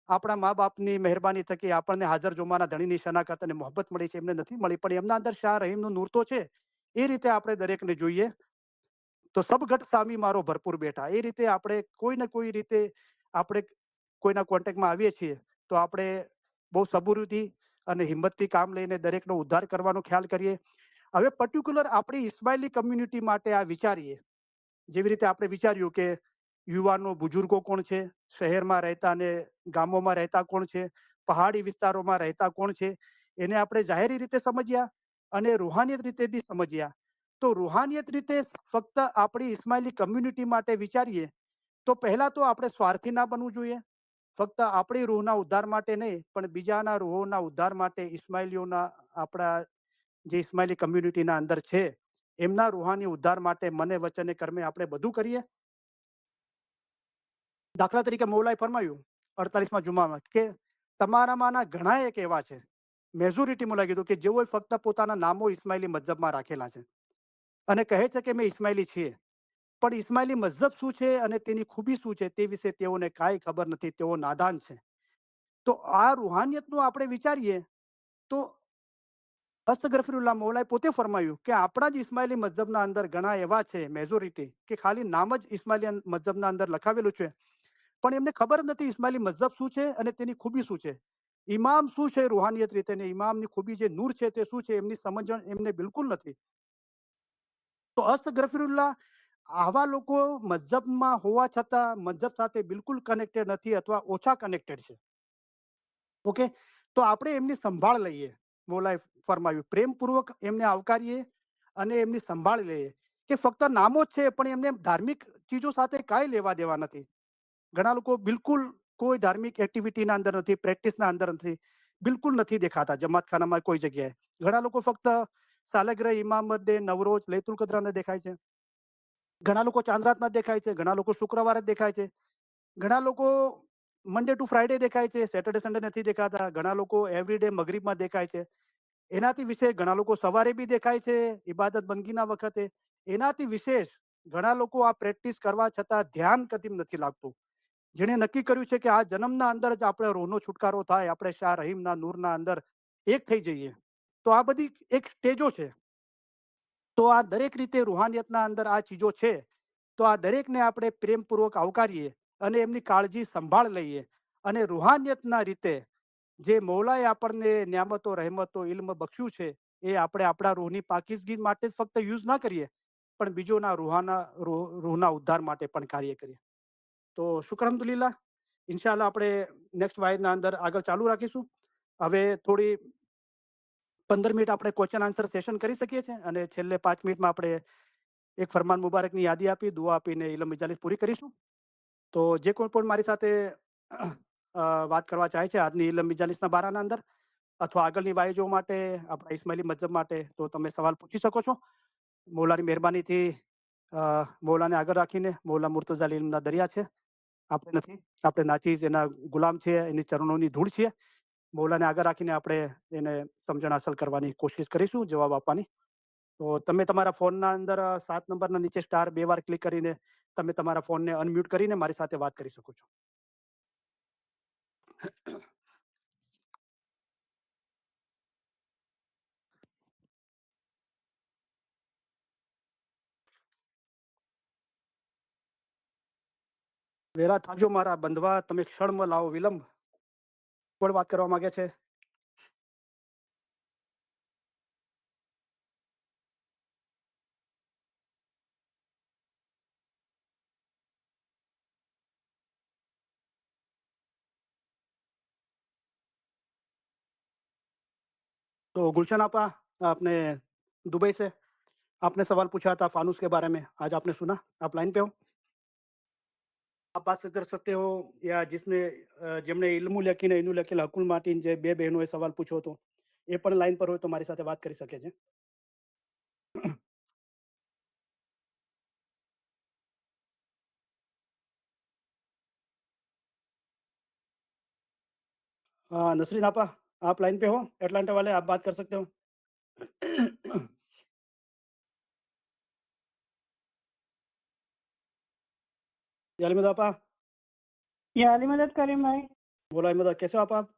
આપણા મા બાપની મહેરબાની થકી આપણને હાજર જોમાના ધણીની શનાકત અને મોહબ્બત મળી છે, એમને નથી મળી, પણ એમના અંદર શાહ રહીમનું નૂર તો છે. એ રીતે આપણે દરેકને જોઈએ. તો સબ ઘટ સામી મારો ભરપૂર બેઠા, એ રીતે આપણે કોઈ ને કોઈ રીતે આપણે કોઈના કોન્ટેક્ટમાં આવીએ છીએ તો આપણે બહુ સબૂરીથી અને હિંમતથી કામ લઈને દરેકનો ઉદ્ધાર કરવાનો ખ્યાલ કરીએ. હવે પર્ટિક્યુલર આપણી ઇસ્માઇલી કમ્યુનિટી માટે આ વિચારીએ. જેવી રીતે આપણે વિચાર્યું કે યુવાનો બુજુર્ગો કોણ છે, શહેરમાં રહેતા અને ગામોમાં રહેતા કોણ છે, પહાડી વિસ્તારોમાં રહેતા કોણ છે, એને આપણે જાહેરી રીતે સમજ્યા અને રૂહાનિયત રીતે બી સમજ્યા. તો રૂહાનિયત રીતે ફક્ત આપણી ઇસ્માઇલી કમ્યુનિટી માટે વિચારીએ તો પહેલા તો આપણે સ્વાર્થી ના બનવું જોઈએ. ફક્ત આપણી રૂહના ઉદ્ધાર માટે નહીં, પણ બીજાના રૂહોના ઉદ્ધાર માટે ઇસ્માઇલીઓના આપણા જે ઇસ્માઇલી કમ્યુનિટીના અંદર છે એમના રૂહાની ઉદ્ધાર માટે મને વચને કર્મે આપણે બધું કરીએ. દાખલા તરીકે મૌલાએ ફરમાયું 48માં જુમામાં કે તમારામાંના ઘણા એક એવા છે, મેજોરિટી મુલા કીધું, કે જેઓ ફક્ત પોતાના નામો ઇસ્માઇલી મજહબમાં રાખેલા છે અને કહે છે કે મેં ઇસ્માઇલી છીએ, પણ ઇસ્માઇલી મઝહબ શું છે અને તેની ખૂબી શું છે તે વિશે તેઓને કાંઈ ખબર નથી, તેઓ નાદાન છે. તો આ રૂહાનિયતનું આપણે વિચારીએ તો અસ્તગફરુલ્લાહ મૌલાએ પોતે ફરમાયું કે આપણા જ ઇસ્માઇલી મઝહબના અંદર ઘણા એવા છે, મેજોરિટી, કે ખાલી નામ જ ઇસ્માઇલી મઝહબના અંદર લખાવેલું છે, પણ એમને ખબર જ નથી ઇસ્માઇલી મઝહબ શું છે અને તેની ખૂબી શું છે. ઇમામ શું છે રૂહાનિયત રીતે ને ઇમામની ખૂબી જે નૂર છે તે શું છે એમની સમજણ એમને બિલકુલ નથી. તો અસ્તગફરુલ્લાહ આવા લોકો મઝહબમાં હોવા છતાં મઝહબ સાથે બિલકુલ કનેક્ટેડ નથી અથવા ઓછા કનેક્ટેડ છે. ઓકે. તો આપણે એમની સંભાળ લઈએ. મૌલાએ ફરમાવ્યું પ્રેમપૂર્વક એમને આવકારીએ અને એમની સંભાળ લઈએ. કે ફક્ત નામો જ છે પણ એમને ધાર્મિક ચીજો સાથે કાંઈ લેવા દેવા નથી. ઘણા લોકો બિલકુલ કોઈ ધાર્મિક એક્ટિવિટીના અંદર નથી, પ્રેક્ટિસના અંદર નથી, બિલકુલ નથી દેખાતા જમાતખાનામાં કોઈ જગ્યાએ. ઘણા લોકો ફક્ત સાલગીરહ, ઇમામત ડે, નવરોઝ, લૈતુલ કદ્રને દેખાય છે. ઘણા લોકો ચાંદ રાતના દેખાય છે, ઘણા લોકો શુક્રવારે જ દેખાય છે, ઘણા લોકો મંડે ટુ ફ્રાઈડે દેખાય છે, સેટરડે સન્ડે નથી દેખાતા, ઘણા લોકો એવરીડે મગરીબમાં દેખાય છે. એનાથી વિશેષ ઘણા લોકો સવારે બી દેખાય છે ઇબાદત બંદગીના વખતે. એનાથી વિશેષ ઘણા લોકો આ પ્રેક્ટિસ કરવા છતાં ધ્યાન કદી નથી લાગતું. જેણે નક્કી કર્યું છે કે આ જન્મના અંદર જ આપણે રૂહનો છુટકારો થાય, આપણે શાહ રહીમના નૂરના અંદર એક થઈ જઈએ. તો આ બધી એક સ્ટેજો છે. તો આ દરેક રીતે રૂહાનિયતના અંદર આ ચીજો છે. તો આ દરેકને આપણે પ્રેમપૂર્વક આવકારીએ અને એમની કાળજી સંભાળ લઈએ અને રૂહાનિયતના રીતે જે મૌલાએ આપણને નિયામતો, રહેમતો, ઇલ્મ બખ્શ્યું છે એ આપણે આપણા રૂહની પાકીઝગી માટે જ ફક્ત યુઝ ના કરીએ, પણ બીજોના રૂહના ઉદ્ધાર માટે પણ કાર્ય કરીએ. તો શુક્ર અલ્હમ્દુલિલ્લાહ. ઇન્શાઅલ્લાહ આપણે નેક્સ્ટ વાયદના અંદર આગળ ચાલુ રાખીશું. હવે થોડી 15 મિનિટ આપણે ક્વેશ્ચન આન્સર સેશન કરી શકીએ છીએ અને છેલ્લે 5 મિનિટમાં આપણે એક ફરમાન મુબારકની યાદી આપી, દુઆ આપીને ઇલમ મજાલિસ પૂરી કરીશું. તો જે કોઈ પણ મારી સાથે વાત કરવા ચાહે છે આજની ઇલમ મજાલિસના બારાના અંદર અથવા આગળની વાયજો માટે, આપણા ઇસ્માઇલી મજહબ માટે, તો તમે સવાલ પૂછી શકો છો. મૌલાની મહેરબાનીથી મૌલાને આગળ રાખીને મૌલા મુર્તઝા ઇલ્મના દરિયા છે. આપણે નથી, આપણે નાચીઝ એના ગુલામ છીએ, એની ચરણોની ધૂળ છીએ. મૌલાને આગળ રાખીને આપણે એને સમજણ હાંસલ કરવાની કોશિશ કરીશું, જવાબ આપવાની. તો તમે તમારા ફોનના અંદર 7 નંબરના નીચે સ્ટાર 2 વાર ક્લિક કરીને તમે તમારા ફોનને અનમ્યુટ કરીને મારી સાથે વાત કરી શકો છો. વેલા થાજો મારા બંધવા, તમે ક્ષણમાં લાવો વિલંબ. કોણ વાત કરવા માંગે છે? तो गुलशन आपा, आपने दुबई से आपने सवाल पूछा था फानूस के बारे में, आज आपने सुना, आप लाइन पे हो? आप बात कर सकते हो, या जिसने જેમણે ઇલ્મુલ યકીન ઇનુલ યકીન હકુલ માટીન જે બે બહેનોએ સવાલ પૂછ્યો હતો, એ પણ લાઈન પર હોય તો મારી સાથે વાત કરી શકે છે. नसरीन आपा, आप लाइन पे हो, एटलांटा वाले, आप बात कर सकते हो. यालिमद आपा, या अली मदद करीम भाई। बोला अहमद, कैसे हो आप?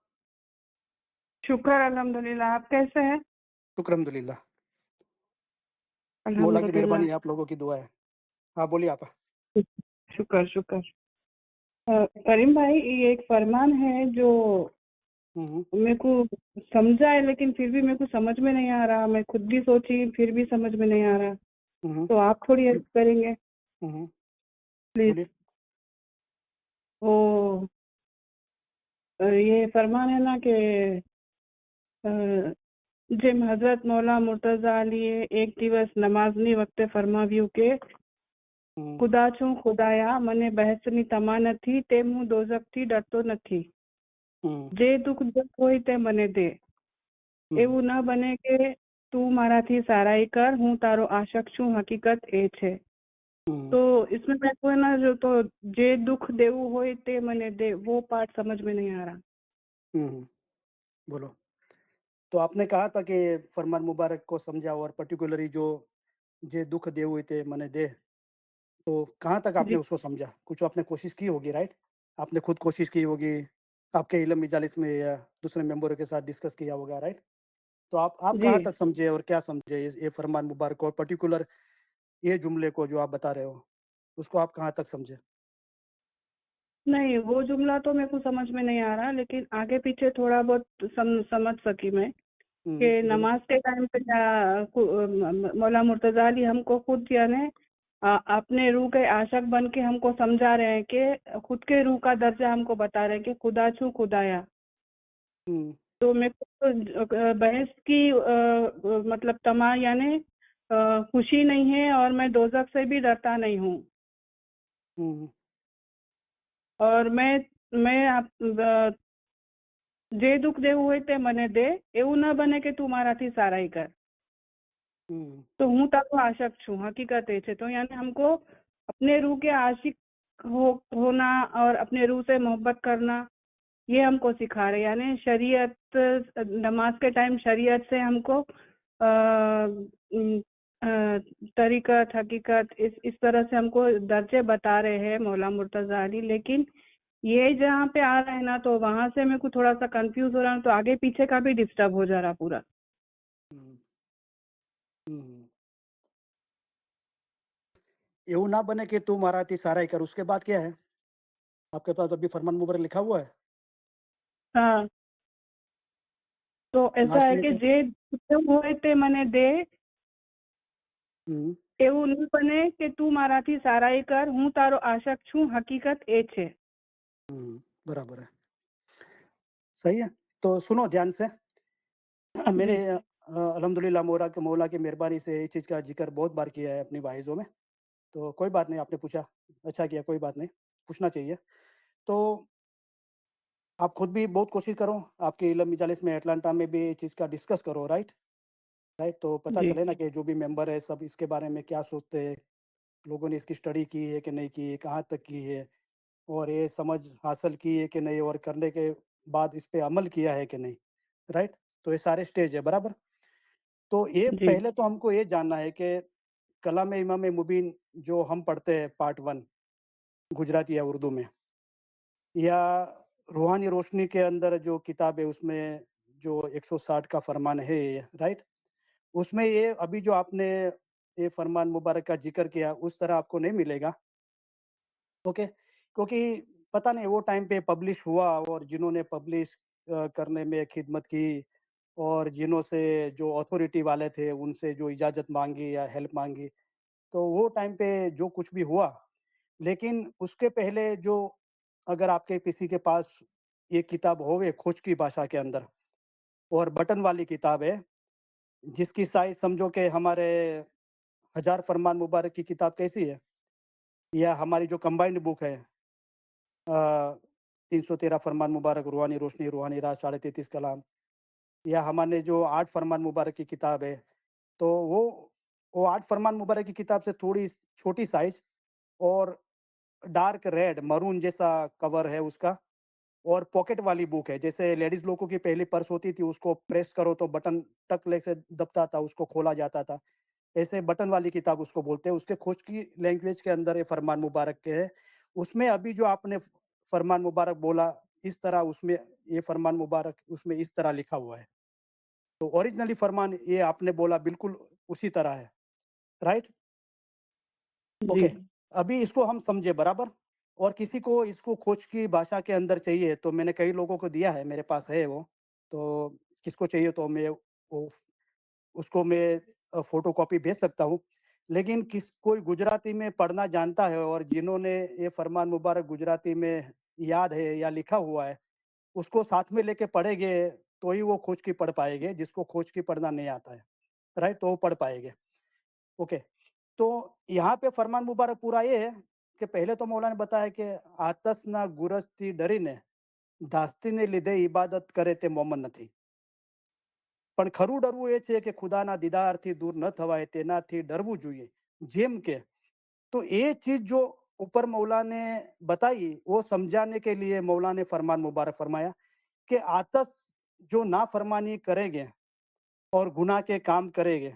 शुक्र अल्हम्दुलिल्लाह, आप कैसे हैं? शुक्र अल्हम्दुलिल्लाह, मौला की अल्हम्दुलिल्लाह। मेहरबानी है, आप लोगों की दुआ है. हाँ बोलिए आपा. शुक्र शुक्र। करीम भाई, ये एक फरमान है जो हम्म, मेरे को समझा है, लेकिन फिर भी मेरे को समझ में नहीं आ रहा। मैं खुद भी सोची, फिर भी समझ में नहीं आ रहा। हम्म, तो आप थोड़ी हेल्प करेंगे हम्म, प्लीज? बोलिए. वो ये फरमान है ना कि જેમ હઝરત મૌલા મુર્તઝા અલીએ એક દિવસ નમાઝની વખતે ફરમાવ્યું કે हम्म, ખુદા છું ખુદાયા, મને બહેસની તમા નથી, તેમ હું દોઝખથી ડરતો નથી. हम्म, જે દુઃખ હોય તે મને દે. हम्म, એવું ન બને કે તું મારાથી સારાઈ કર, હું તારો આશક છું, હકીકત એ છે. हम्म, तो इसमें मेरे को है ना, जो तो जे दुख देवू होय ते मने दे, वो पार्ट समझ में नहीं आ रहा। हम्म, बोलो. तो आपने कहा था कि फरमान मुबारक को समझा, और पर्टिकुलरली जो जे दुख दे हुए थे मने दे, तो कहाँ तक आपने जी उसको समझा? कुछ आपने कोशिश की होगी, राइट? आपने खुद कोशिश की होगी, आपके इल्म मजालिस में या दूसरे मेंबरों के साथ डिस्कस किया होगा, राइट? तो आप जी कहाँ तक समझे और क्या समझे ये फरमान मुबारक, और पर्टिकुलर ये जुमले को जो आप बता रहे हो, उसको आप कहाँ तक समझे? नहीं, वो जुमला तो मेरे को समझ में नहीं आ रहा, लेकिन आगे पीछे थोड़ा बहुत समझ सकी मैं कि बोलो. नमाज के टाइम पे मौला मुर्तजा अली हमको खुद यानी अपने रूह के आशक बन के हमको समझा रहे हैं कि खुद के रूह का दर्जा हमको बता रहे हैं कि खुदा छू खुदाया। हम्म, तो मेरे को तो बहस की मतलब तमा यानी खुशी नहीं है, और मैं दोजख से भी डरता नहीं हूँ। हम्म, और मैं आप જે દુઃખ દેવું હોય તે મને દે, એવું ન બને કે તું મારાથી સારાઈ કર, हम्म, तो હું તારો आशक છું, हकीकत ये है। तो यानी हमको अपने रूह के आशिक होना और अपने रूह से मोहब्बत करना, ये हमको सिखा रहे। यानी शरीयत, नमाज के टाइम शरीयत से हमको तरीकत, हकीकत, इस तरह से हमको दर्जे बता रहे हैं मौला मुर्तजा अली। लेकिन ये जहाँ पे आ रहा है ना, तो वहां से मेरे को थोड़ा सा कंफ्यूज हो रहा हूँ, तो आगे पीछे का भी डिस्टर्ब हो जा रहा पूरा। हम्म, हम्म. એવું ના બને કે તું મારાથી સારાઈ કર, उसके बाद क्या है? आपके पास अभी फरमान मुबारक लिखा हुआ है? हाँ, तो ऐसा लास्ट है में कि क्या? जे હોય તે મને દે, हम्म, એવું નહીં બને કે તું મારાથી સારાઈ કર, હું તારો આશક છું, હકીકત એ છે। बराबर है, सही है. तो सुनो ध्यान से. मैंने जी अल्हम्दुलिल्लाह मौला की मेहरबानी से इस चीज़ का जिक्र बहुत बार किया है अपनी वाइज़ों में. तो कोई बात नहीं, आपने पूछा, अच्छा किया, कोई बात नहीं, पूछना चाहिए. तो आप खुद भी बहुत कोशिश करो, आपके इल्म मजालिस में अटलांटा में भी इस चीज़ का डिस्कस करो, राइट? राइट, तो पता जी चले ना कि जो भी मेंबर है सब इसके बारे में क्या सोचते हैं, लोगों ने इसकी स्टडी की है कि नहीं की है, कहाँ तक की है, और ये समझ हासिल की है कि नहीं, और करने के बाद इस पे अमल किया है कि नहीं, राइट? तो ये सारे स्टेज है, बराबर? तो ये जी पहले तो हमको ये जानना है कि कलाम इमाम मुबीन जो हम पढ़ते हैं पार्ट 1 गुजराती या उर्दू में, या रूहानी रोशनी के अंदर जो किताब है उसमें जो 160 का फरमान है, राइट? उसमें ये अभी जो आपने ये फरमान मुबारक का ज़िक्र किया, उस तरह आपको नहीं मिलेगा, ओके? क्योंकि पता नहीं वो टाइम पे पब्लिश हुआ और जिन्होंने पब्लिश करने में खिदमत की और जिन्हों से जो अथॉरिटी वाले थे उनसे जो इजाज़त माँगी या हेल्प माँगी, तो वो टाइम पे जो कुछ भी हुआ, लेकिन उसके पहले जो अगर आपके किसी के पास ये किताब होवे खोज की भाषा के अंदर और बटन वाली किताब है, जिसकी साइज़ समझो कि हमारे हज़ार फरमान मुबारक की किताब कैसी है? या हमारी जो कंबाइंड बुक है 313 फरमान मुबारक, रूहानी रोशनी, रूहानी राज, साढ़े 33 कलाम, या हमारे जो 8 फरमान मुबारक की किताब है, तो वो 8 फरमान मुबारक की किताब से थोड़ी छोटी साइज़ और डार्क रेड मरून जैसा कवर है उसका और पॉकेट वाली बुक है। जैसे लेडीज़ लोगों की पहली पर्स होती थी, उसको प्रेस करो तो बटन टक से दबता था, उसको खोला जाता था। ऐसे बटन वाली किताब उसको बोलते हैं। उसके खोज की लैंग्वेज के अंदर ये फरमान मुबारक के है। उसमें अभी जो आपने फरमान मुबारक बोला, इस तरह उसमें ये फरमान मुबारक उसमें इस तरह लिखा हुआ है। तो ओरिजिनली फरमान ये आपने बोला बिल्कुल उसी तरह है, राइट? जी। ओके। अभी इसको हम समझे बराबर? और किसी को इसको खोज की भाषा के अंदर चाहिए तो मैंने कई लोगों को दिया है, मेरे पास है वो। तो किसको चाहिए तो मैं वो उसको मैं फ़ोटोकॉपी भेज सकता हूँ। लेकिन कोई गुजराती में पढ़ना जानता है और जिन्होंने ये फरमान मुबारक गुजराती में याद है या लिखा हुआ है, उसको साथ में लेके पढ़ेंगे तो ही वो खोज की पढ़ पाएँगे, जिसको खोज की पढ़ना नहीं आता है, राइट? तो वो पढ़ पाएँगे। ओके। तो यहाँ पे फरमान मुबारक पूरा ये है कि पहले तो मौला ने बताया कि आतसना गुरजથી डरीને ધાસ્તીને લીધે ઇબાદત કરે તે મોમન નથી. પણ ખરું ડરવું એ છે કે ખુદાના દીદારથી દૂર ન થવાય તેનાથી ડરવું જોઈએ. જેમ કે तो ये चीज जो ऊपर मौला ने बताई वो समझाने के लिए मौला ने फरमान मुबारक फरमाया कि आतस जो नाफरमानी करेंगे और गुनाह के काम करेंगे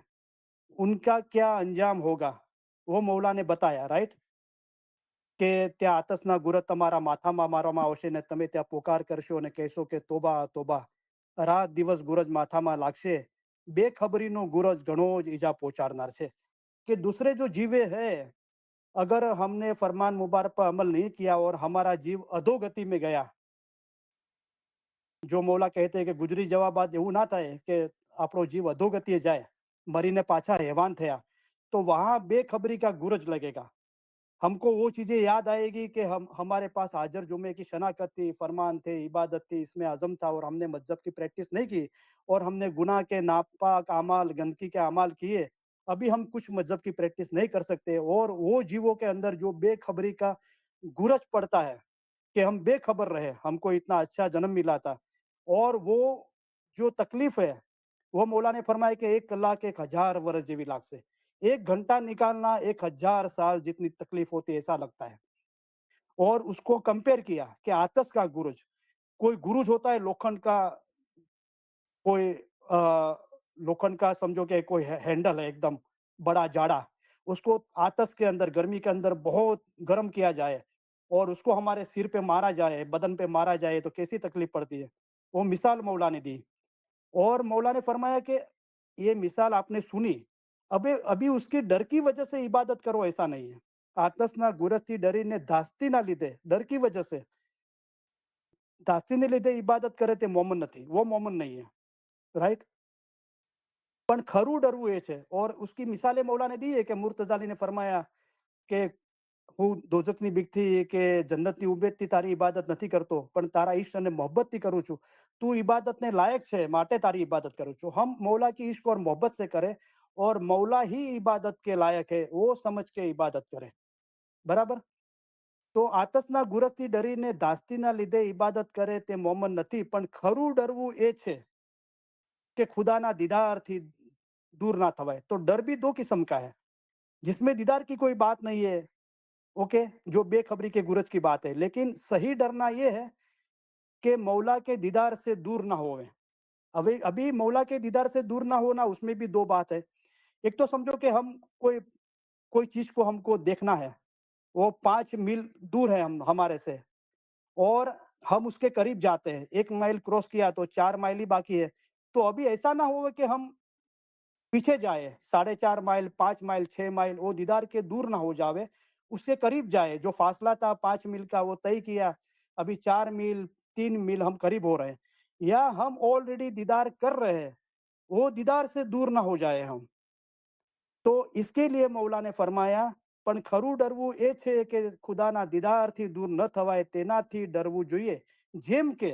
उनका क्या अंजाम होगा वो मौला ने बताया, राइट? કે ત્યાં આતશના ગુરજ તમારા માથામાં મારવામાં આવશે ને તમે ત્યાં પોકાર કરશો અને કહેશો કે તોબા તોબા. રાત દિવસ ગુરજ માથામાં લાગશે. બેખબરીનો ગુરજ ઘણો જ ઈજા પહોંચાડનાર છે. कि दूसरे जो जीवे है, अगर हमने फरमान मुबारक पर अमल नहीं किया और हमारा जीव अधोगति में गया, जो मौला कहते हैं कि गुजरी जवा बाद એવું ના થાય કે આપણો જીવ અધોગતિએ જાય, મરીને પાછા હેવાન થયા, तो वहां बेखबरी का गुरज लगेगा. हमको वो चीज़ें याद आएगी कि हम हमारे पास हाजिर जुमे की शनाकत थी, फरमान थे, इबादत थी, इसमें अज़म था और हमने मज़हब की प्रैक्टिस नहीं की और हमने गुनाह के नापाक अमाल, गंदगी के अमाल किए। अभी हम कुछ मज़हब की प्रैक्टिस नहीं कर सकते और वो जीवों के अंदर जो बेखबरी का गुरज पड़ता है कि हम बेखबर रहे, हमको इतना अच्छा जन्म मिला था और वो जो तकलीफ़ है, वो मौला ने फरमाया कि 1 कलाक 1000 वर्ष जेवी लागसे. 1 घंटा निकालना 1000 साल जितनी तकलीफ होती है, ऐसा लगता है. और उसको कंपेयर किया कि आतश का गुरुज, कोई गुरुज होता है लोखंड का, कोई लोखंड का समझो कि कोई हैंडल है एकदम बड़ा जाड़ा, उसको आतश के अंदर गर्मी के अंदर बहुत गर्म किया जाए और उसको हमारे सिर पे मारा जाए, बदन पे मारा जाए तो कैसी तकलीफ पड़ती है. वो मिसाल मौला ने दी और मौला ने फरमाया कि ये मिसाल आपने सुनी, अबे अभी उसकी डर की वजह से इबादत करो ऐसा नहीं है. आतसना गुरजથી डरीને ધાસ્તીના લીધે डर की वजह से ધાસ્તીને લીધે इबादत करे તે મોમન નથી, वो मोमन नहीं है, राइट? પણ ખરું ડરવું એ છે और उसकी मिसालें मौला ने दी है कि मुर्तजाली ने फरमाया કે હું દોજખની બીકથી કે જન્નતની ઉમેદથી તારી ઇબાદત નથી કરતો પણ તારા ઈશ્ક અને मोहब्बत करूँ છું. તું इबादतને लायक છે માટે तारी इबादत करूँ છું. हम मौला की इश्क और मोहब्बत से करें और मौला ही इबादत के लायक है वो समझ के इबादत करें, बराबर? તો આતશના ગુરજથી ડરીને ધાસ્તીના લીધે इबादत કરે તે મોમન નથી પણ ખરું ડરવું એ છે કે खुदाना दीदार थी दूर ना थवाए. तो डर भी दो किस्म का है, जिसमें दीदार की कोई बात नहीं है, ओके, जो बेखबरी के गुरज की बात है, लेकिन सही डरना ये है कि मौला के दीदार से दूर ना होवे. अभी अभी मौला के दीदार से दूर ना होना उसमें भी दो बात है. एक तो समझो कि हम कोई कोई चीज को हमको देखना है, वो 5 मील दूर है हमारे से और हम उसके करीब जाते हैं, 1 माइल क्रॉस किया तो 4 माइल ही बाकी है. तो अभी ऐसा ना हो कि हम पीछे जाए 4.5 माइल 5 माइल 6 माइल वो दीदार के दूर ना हो जावे. उसके करीब जाए। जो फासला था 5 मील का वो तय किया, अभी 4 मील, 3 मील हम करीब हो रहे हैं, या हम ऑलरेडी दीदार कर रहे हैं, वो दीदार से दूर ना हो जाए हम। तो इसके लिए मौला ने फरमाया, પણ ખરું ડરવું એ છે કે ખુદાના દીદારથી દૂર ન થવાય તેનાથી ડરવું જોઈએ। જેમ કે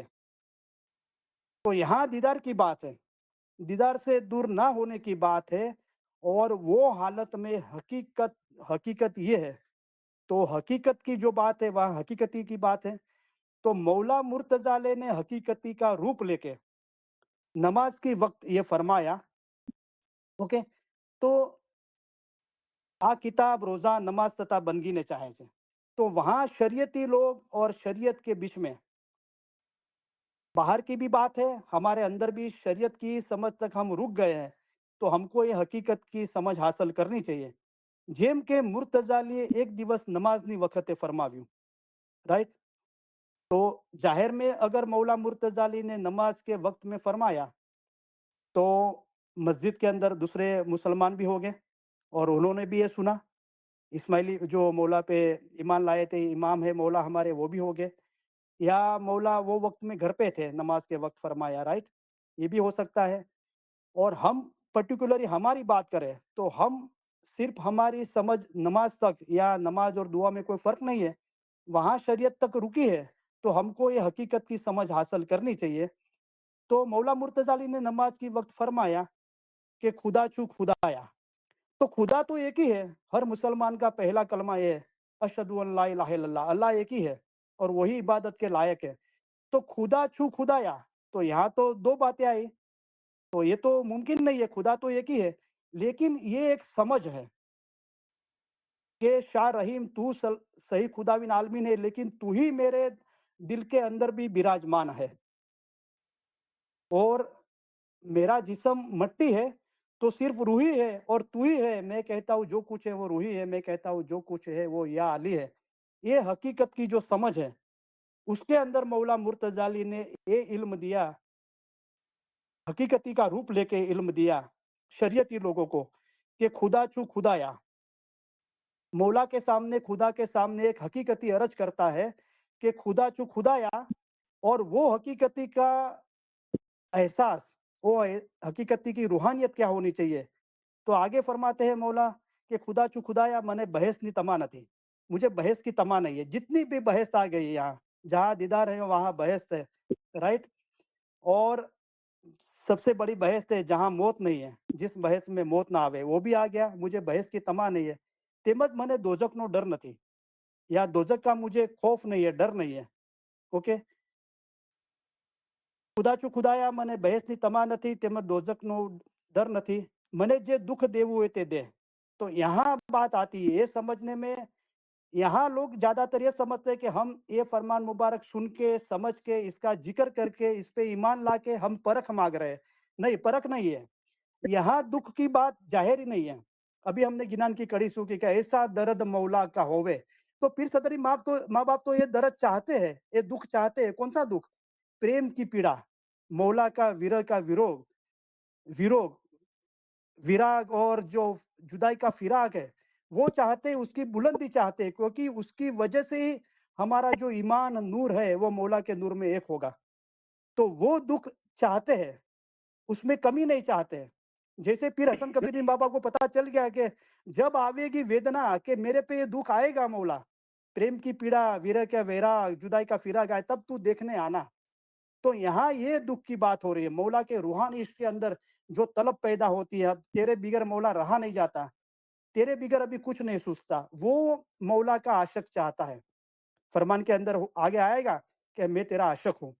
तो यहाँ दीदार की बात है, दीदार से दूर ना होने की बात है, और वो हालत में हकीकत हकीकत ये है। तो हकीकत की जो बात है वह हकीकती की बात है। तो मौला मुर्तजाले ने हकीकती का रूप लेके नमाज के वक्त ये फरमाया। ओके, तो आ किताब रोजा नमाज तथा बंदगी ने चाहे છે। तो वहां शरीयती लोग और शरीयत के बीच में बाहर की भी बात है, हमारे अंदर भी शरीयत की समझ तक हम रुक गए हैं। तो हमको ये हकीकत की समझ हासिल करनी चाहिए। જેમ કે મુર્તઝાલીએ એક દિવસ નમાઝની વખતે ફરમાવ્યું, राइट। तो जाहिर में अगर मौला मुर्तजाली ने नमाज के वक्त में फरमाया, तो मस्जिद के अंदर दूसरे मुसलमान भी हो गए और उन्होंने भी ये सुना। इस्माइली जो मौला पे ईमान लाए थे, इमाम है मौला हमारे, वो भी हो गए। या मौला वो वक्त में घर पे थे, नमाज के वक्त फरमाया, राइट। ये भी हो सकता है। और हम पर्टिकुलरली हमारी बात करें तो हम सिर्फ हमारी समझ नमाज तक, या नमाज और दुआ में कोई फ़र्क नहीं है, वहाँ शरीयत तक रुकी है। तो हमको ये हकीकत की समझ हासिल करनी चाहिए। तो मौला मुर्तज़ा ने नमाज के वक्त फरमाया कि खुदा चू खुदाया। तो खुदा तो एक ही है, हर मुसलमान का पहला कलमा ये है, अशहदु अन ला इलाहा इल्लल्लाह, अल्लाह एक ही है और वही इबादत के लायक है। तो खुदा छू खुदाया, तो यहाँ तो दो बातें आई। तो ये तो मुमकिन नहीं है, खुदा तो एक ही है। लेकिन ये एक समझ है कि शाह रहीम तू सही खुदा बिन आलमीन है, लेकिन तू ही मेरे दिल के अंदर भी विराजमान है। और मेरा जिस्म मट्टी है, तो सिर्फ रूही है और तू ही है। मैं कहता हूँ जो कुछ है वो रूही है, मैं कहता हूँ जो कुछ है वो या अली है। ये हकीकत की जो समझ है, उसके अंदर मौला मुर्तजाली ने ये इल्म दिया, हकीकती का रूप लेके इल्म दिया शरीयती लोगों को, कि खुदा चू खुदाया। मौला के सामने, खुदा के सामने एक हकीकती अर्ज करता है कि खुदा चू खुदाया। और वो हकीकती का एहसास, वो हकीकती की रूहानियत क्या होनी चाहिए। तो आगे फरमाते हैं मौला कि खुदा चू खुदाया मने बहस नी तमा नहीं, मुझे बहस की तमा नहीं है। जितनी भी बहस आ गई यहाँ, जहाँ दीदार है वहाँ बहस है, राइट। और सबसे बड़ी बहस है जहाँ मौत नहीं है, जिस बहस में मौत ना आवे, वो भी आ गया। मुझे बहस की तमा नहीं है। તેમજ મને દોજકનો ડર નથી, या दोजक का मुझे खौफ नहीं है, डर नहीं है। ओके, खुदा चू खुदाया મને બહેસની તમા નથી, તેમજ દોજકનો डर નથી। મને જે दुख देવું હોય તે दे। तो यहाँ बात आती है ये समझने में। यहाँ लोग ज्यादातर ये समझते हैं कि हम ये फरमान मुबारक सुन के, समझ के, इसका जिक्र करके, इस पे ईमान ला के हम परख मांग रहे हैं। नहीं, परख नहीं है। यहाँ दुख की बात जाहिर ही नहीं है। अभी हमने गिनान की कड़ी सूखी कि ऐसा दर्द मौला का होवे। तो फिर सदरी माँ बाप तो ये दर्द चाहते हैं, ये दुख चाहते हैं। कौन सा दुख? प्रेम की पीड़ा, मौला का विरह का विरोग, विरोग, विराग, और जो जुदाई का फिराक है, वो चाहते हैं, उसकी बुलंदी चाहते हैं, क्योंकि उसकी वजह से ही हमारा जो ईमान नूर है वो मौला के नूर में एक होगा। तो वो दुख चाहते हैं, उसमें कमी नहीं चाहते हैं। जैसे पीर हसन कबीरदीन बाबा को पता चल गया कि जब आवेगी वेदना, कि मेरे पे ये दुख आएगा मौला, प्रेम की पीड़ा, विरह का वैराग, जुदाई का फिराक आए, तब तू देखने आना। तो यहाँ ये दुख की बात हो रही है। मौला के रूहानी इश्क के अंदर जो तलब पैदा होती है, तेरे बिगर मौला रहा नहीं जाता, तेरे बिगर अभी कुछ नहीं सूझता, वो मौला का आशिक चाहता है। फरमान के अंदर आगे आएगा कि मैं तेरा आशिक हूँ।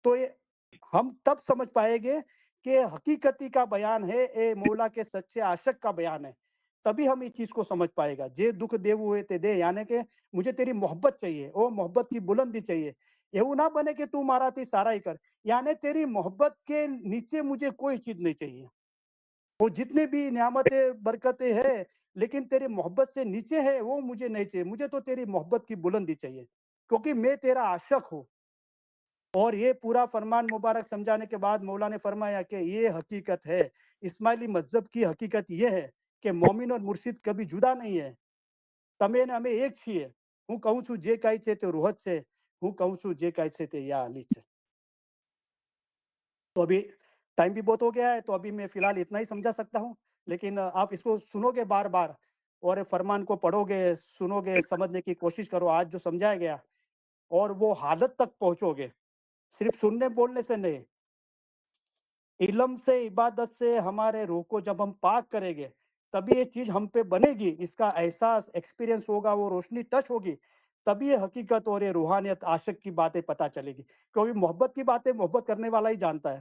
तो ये हम तब समझ पाएंगे कि हकीकती का बयान है, ए मौला के सच्चे आशिक का बयान है। तभी हम इस चीज को समझ पाएगा। जे दुख देवू हुए ते दे, यानी कि मुझे तेरी मोहब्बत चाहिए, वो मोहब्बत की बुलंदी चाहिए। એવું ना बने कि तू माराથી सारा ही कर, यानी तेरी मोहब्बत के नीचे मुझे कोई चीज नहीं चाहिए। वो जितने भी नियामतें बरकतें है, लेकिन तेरी मोहब्बत से नीचे है वो मुझे नहीं चाहिए। मुझे तो तेरी मोहब्बत की बुलंदी चाहिए, क्योंकि मैं तेरा आशिक हूँ। और ये पूरा फरमान मुबारक समझाने के बाद मौला ने फरमाया कि ये हकीकत है, इस्माइली मजहब की हकीकत ये है कि मोमिन और मुर्शिद कभी जुदा नहीं है। તમે ને અમે એક છીએ. હું કહું છું જે કાંઈ છે તે રોહત છે, હું कहूँ છું જે कांई છે તે या अली છે. तो अभी टाइम भी बहुत हो गया है, तो अभी मैं फिलहाल इतना ही समझा सकता हूँ, लेकिन आप इसको सुनोगे बार बार और फरमान को पढ़ोगे, सुनोगे, समझने की कोशिश करो आज जो समझाया गया, और वो हालत तक पहुंचोगे, सिर्फ सुनने बोलने से नहीं, इल्म से, इबादत से हमारे रूह को जब हम पाक करेंगे, तभी ये चीज हम पे बनेगी, इसका एहसास एक्सपीरियंस होगा, वो रोशनी टच होगी, तभी ये हकीकत और ये रूहानियत आशिक की बातें पता चलेगी। क्योंकि मोहब्बत की बातें मोहब्बत करने वाला ही जानता है।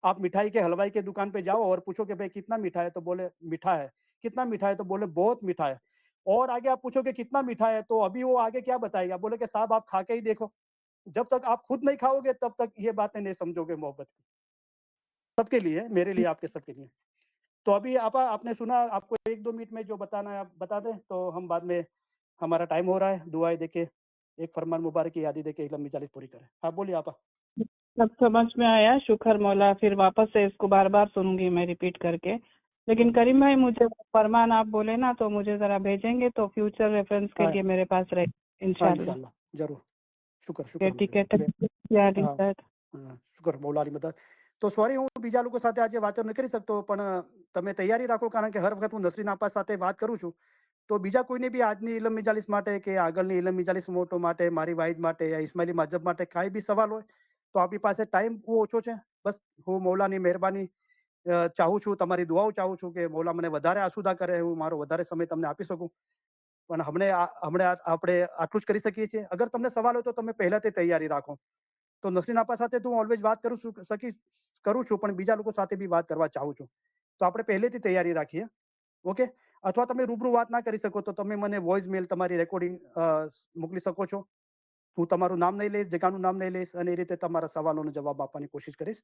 आप मिठाई के हलवाई के दुकान पे जाओ और पूछो कि भाई कितना मीठा है, तो बोले मीठा है। कितना मीठा है, तो बोले बहुत मीठा है। और आगे आप पूछोगे कितना मीठा है, तो अभी वो आगे क्या बताएगा, बोले कि साहब आप खा के ही देखो। जब तक आप खुद नहीं खाओगे तब तक ये बातें नहीं समझोगे मोहब्बत की। सबके लिए, मेरे लिए, आपके सबके लिए। तो अभी आपने सुना, आपको 1-2 मिनट में जो बताना है आप बता दें, तो हम बाद में, हमारा टाइम हो रहा है, दुआएँ देके, एक फरमान मुबारक की यादी देके इल्म मिजालिस पूरी करें। आप बोलिए आपा। सब समझ में आया, शुक्र मौला। फिर वापस से इसको बार बार सुनूंगी मैं रिपीट करके। लेकिन करीम भाई, मुझे फरमान आप बोले ना, तो मुझे जरा भेजेंगे तो फ्यूचर रेफरेंस के हाँ, लिए मेरे पास रहे हाँ इंशाल्लाह। इंशाल्लाह, ज़रूर। शुक्र, કે શુક્ર ठीक है, માલિક. याद હા, है। શુક્ર મૌલાની મદદ. તો સોરી, હું બીજા લોકો સાથે આજે વાતો નથી કરી શકતો, પણ તમે તૈયારી રાખો, કારણ કે હર વખત હું નસરીન આપા સાથે વાત કરું છું. તો બીજા કોઈને બી આજની ઇલમ મિજાલિસ માટે કે આગળની ઇલમ મિજાલિસ મોટો માટે, મારી વાઈદ માટે યા ઇસ્માઇલી મજહબ માટે કાંઈ બી સવાલ હોય, તો આપણી પાસે ટાઈમ બહુ ઓછો છે. બસ હું મૌલાની મહેરબાની ચાહું છું, તમારી દુઆઓ ચાહું છું કે મૌલા મને વધારે આસુદા કરે, હું મારો વધારે સમય તમને આપી શકું. પણ હમણે આપણે આટલું જ કરી શકીએ છીએ. અગર તમને સવાલ હોય તો તમે પહેલાથી તૈયારી રાખો. તો નસરીન આપા સાથે તો હું ઓલવેઝ વાત કરું છું, પણ બીજા લોકો સાથે બી વાત કરવા ચાહું છું. તો આપણે પહેલેથી તૈયારી રાખીએ. ઓકે? અથવા તમે રૂબરૂ વાત ના કરી શકો તો તમે મને વોઇસ મેલ, તમારી રેકોર્ડિંગ મોકલી શકો છો. હું તમારું નામ નહીં લઈશ, જગાનું નામ નહીં લઈશ, અને એ રીતે તમારા સવાલોનો જવાબ આપવાની કોશિશ કરીશ.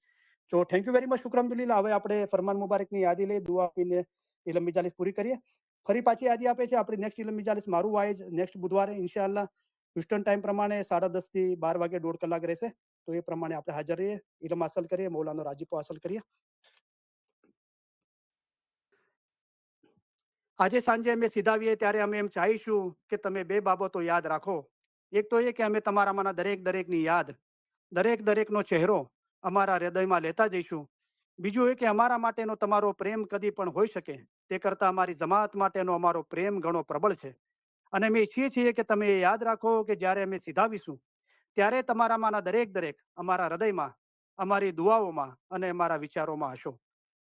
તો થેન્ક યુ વેરી મચ, શુક્ર અલ્હમ્દુલિલ્લાહ. હવે આપણે ફરમાન મુબારકની યાદી લઈ, દુઆ આપીને ઇલમ મિજાલિસ પૂરી કરીએ. ફરી પાછી યાદી આપે છે, આપણી નેક્સ્ટ ઇલમ મિજાલિસ મારું વાઇઝ નેક્સ્ટ બુધવારે ઇન્શાઅલ્લાહ હ્યુસ્ટન ટાઈમ પ્રમાણે 10:30 થી 12 વાગે 1.5 કલાક રહેશે. તો એ પ્રમાણે આપણે હાજર રહીએ, ઇલમ હાસલ કરીએ, મૌલાનો રાજીપો હાસલ કરીએ. આજે સાંજે અમે સીધાવીએ ત્યારે અમે એમ ચાહીશું કે તમે બે બાબતો યાદ રાખો. એક તો એ કે અમે તમારામાંના દરેકની યાદ, દરેકનો ચહેરો અમારા હૃદયમાં લેતા જઈશું. બીજું એ કે અમારા માટેનો તમારો પ્રેમ કદી પણ હોઈ શકે તે કરતાં અમારી જમાત માટેનો અમારો પ્રેમ ઘણો પ્રબળ છે. અને અમે ઈચ્છીએ છીએ કે તમે એ યાદ રાખો કે જ્યારે અમે સીધાવીશું ત્યારે તમારામાંના દરેક અમારા હૃદયમાં, અમારી દુઆઓમાં અને અમારા વિચારોમાં હશો.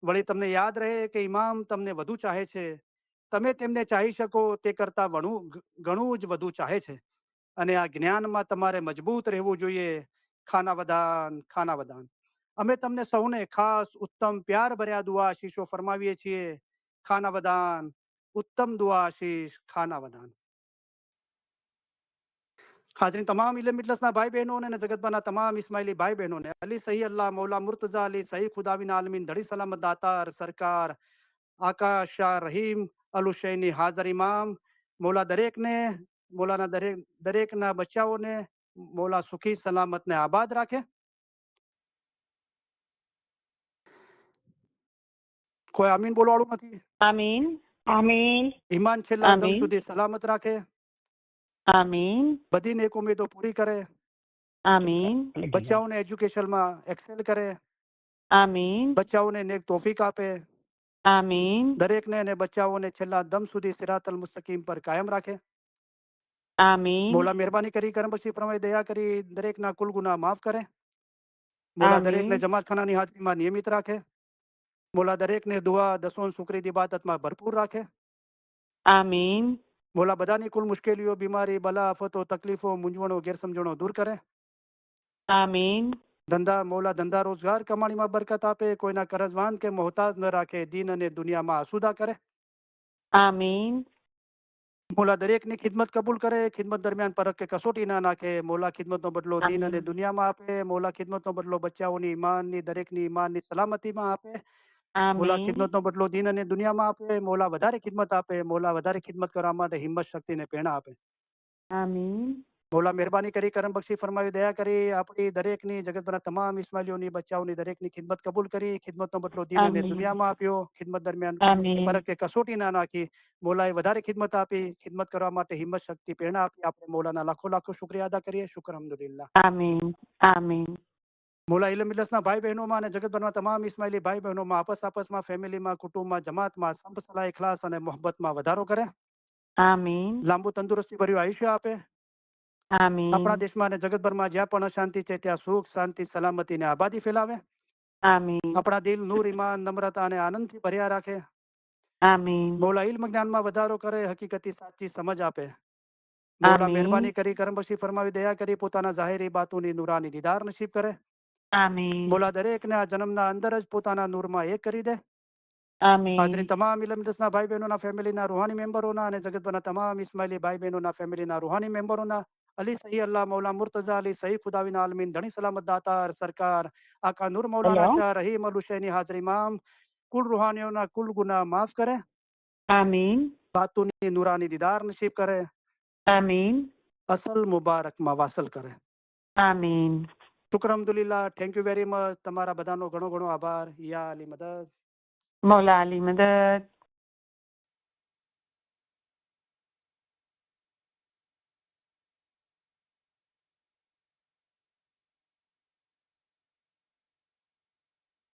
વળી તમને યાદ રહે કે ઇમામ તમને વધુ ચાહે છે, તમે તેમને ચાહી શકો તે કરતાં ઘણું જ વધુ ચાહે છે. અને આ જ્ઞાનમાં તમારે મજબૂત રહેવું જોઈએ. ખાના વદાન. અમે તમને સૌને ખાસ ઉત્તમ પ્યાર ભર્યા દુઆ આશીષો ફરમાવીએ છીએ. ખાના વદાન, ઉત્તમ દુઆ આશીષ, ખાના વદાન. હાજરીન તમામ ઇલમ મિજલસના ભાઈ બહેનોને અને જગતભરના તમામ ઇસ્માઇલી ભાઈ બહેનોને અલી સહી અલ્લાહ મૌલા મુર્તઝા અલી સહી ખુદાબિન આલમીન ધડી સલામત દાતાર સરકાર આકા શાહ રહીમ અલ હુસૈની હાજર ઇમામ મૌલા મૌલાના દરેકના બચ્ચાઓને મૌલા સુખી સલામત ને આબાદ રાખે. કોઈ આમીન બોલવાળું નથી. आमीन आमीन ઈમાન છેલ્લા દમ આમીન સુધી સલામત રાખે. आमीन બધી નેક ઉમેદો પૂરી કરે. आमीन બચ્ચાઓને એજ્યુકેશનમાં એક્સેલ કરે. आमीन બચ્ચાઓને નેક તોફીક આપે. आमीन દરેકને અને બચ્ચાઓને છેલ્લા દમ સુધી સિરાતલ મુસ્તકીમ પર કાયમ રાખે. आमीन મૌલા મહેરબાની કરી કરમ પછી પ્રમાણે દયા કરી દરેકના કુલ ગુનાહ માફ કરે. મૌલા દરેકને आमीन જમાતખાનાની હાજરીમાં નિયમિત રાખે. મૌલા દરેકને દુઆ દસોન શુક્રી ઇબાદતમાં ભરપૂર રાખે. आमीन મૌલા બધાની કુલ મુશ્કેલીઓ, બીમારી, બલા, આફતો, તકલીફો, મૂંઝવણો, ગેરસમજણો દૂર કરે. आमीन મૌલા ધંધા રોજગાર કમાણીમાં બરકત આપે. કોઈના કરજવાન કે મોહતાજ ન રાખે. દીન અને દુનિયામાં આસુદા કરે. आमीन મૌલા દરેકની ખિદમત કબૂલ કરે. ખિદમત દરમિયાન પરખ કે કસોટી ના નાખે. મૌલા ખિદમતનો બદલો દીન અને દુનિયામાં આપે. મૌલા ખિદમતનો બદલો બચ્ચાઓની ઈમાનની દરેકની ઈમાનની સલામતીમાં આપે. મૌલા आमीन ખિદમતનો બદલો દીન અને દુનિયામાં આપે. મૌલા વધારે ખિદમત આપે. મૌલા વધારે ખિદમત કરવા માટે હિંમત, શક્તિ ને પ્રેરણા આપે. आमीन મોલા મહેરબાની કરી કરમ બક્ષી ફરમાવી દયા કરી આપણી દરેકની જગતભરના તમામ ઇસ્માઇલીઓની બચ્ચાઓની દરેકની ખિદમત કબૂલ કરી ખિદમતનો બદલો દીન અને આમીન દુનિયામાં આપ્યો ખિદમત દરમિયાન આમીન ફરક કે કસોટી ના નાખી મોલાએ વધારે ખિદમત આપી ખિદમત કરવા માટે હિંમત શક્તિ પ્રેરણા આપી આપણે મોલાના લાખો લાખો શુક્રિયા અદા કરીએ શુક્ર અલ્હમ્દુલિલ્લાહ આમીન આમીન મોલા ઇલમ મિલસના ભાઈ બહેનોમાં અને જગતભરના તમામ ઇસ્માઇલી ભાઈ બહેનોમાં આપસમાં ફેમિલીમાં કુટુંબમાં જમાતમાં સંપ સલાહ ઇખલાસ અને મોહબ્બતમાં વધારો કરે આમીન લાંબુ તંદુરસ્તી ભર્યું આયુષ્ય આપે આમીન આપણા દેશમાં અને જગતભરમાં જ્યાં પણ અશાંતિ છે ત્યાં સુખ શાંતિ સલામતી ને આબાદી ફેલાવે આમીન આપણા દિલ નૂર ઈમાન નમ્રતા અને આનંદથી ભર્યા રાખે આમીન મૌલા ઇલ્મ જ્ઞાનમાં વધારો કરે હકીકતી સાચી સમજ આપે મૌલા આમીન મહેરબાની કરી કરમબક્ષી ફરમાવી દયા કરી પોતાના જાહેરી બાતુની નૂરાની દીદાર નસીબ કરે આમીન મૌલા દરેકને આ જન્મના અંદર જ પોતાના નૂરમાં એક કરી દે આમીન હાજરીન તમામ ઇલમદસના ભાઈ બહેનોના ફેમિલીના રૂહાની મેમ્બરોના અને જગતભરના તમામ ઇસ્માઇલી ભાઈ બહેનોના ફેમિલીના રૂહાની મેમ્બરોના અલી સહી અલ્લાહ મૌલા મુર્તઝા અલી સહી ખુદાવિન આલમીન ધણી સલામત દાતાર સરકાર આકા નૂર મૌલાના હેલો શાહ રહીમ અલ હુસૈની હાજર ઇમામ કુલ રૂહાનીઓના કુલ ગુનાહ માફ કરે આમીન બાતુની નૂરાની દીદાર નસીબ કરે આમીન અસલ મુબારકમાં વાસલ કરે આમીન શુક્ર અલ્હમ્દુલિલ્લાહ થેન્ક યુ વેરી મચ તમારા બધાનો ઘણો ઘણો આભાર યા અલી મદદ મૌલા અલી મદદ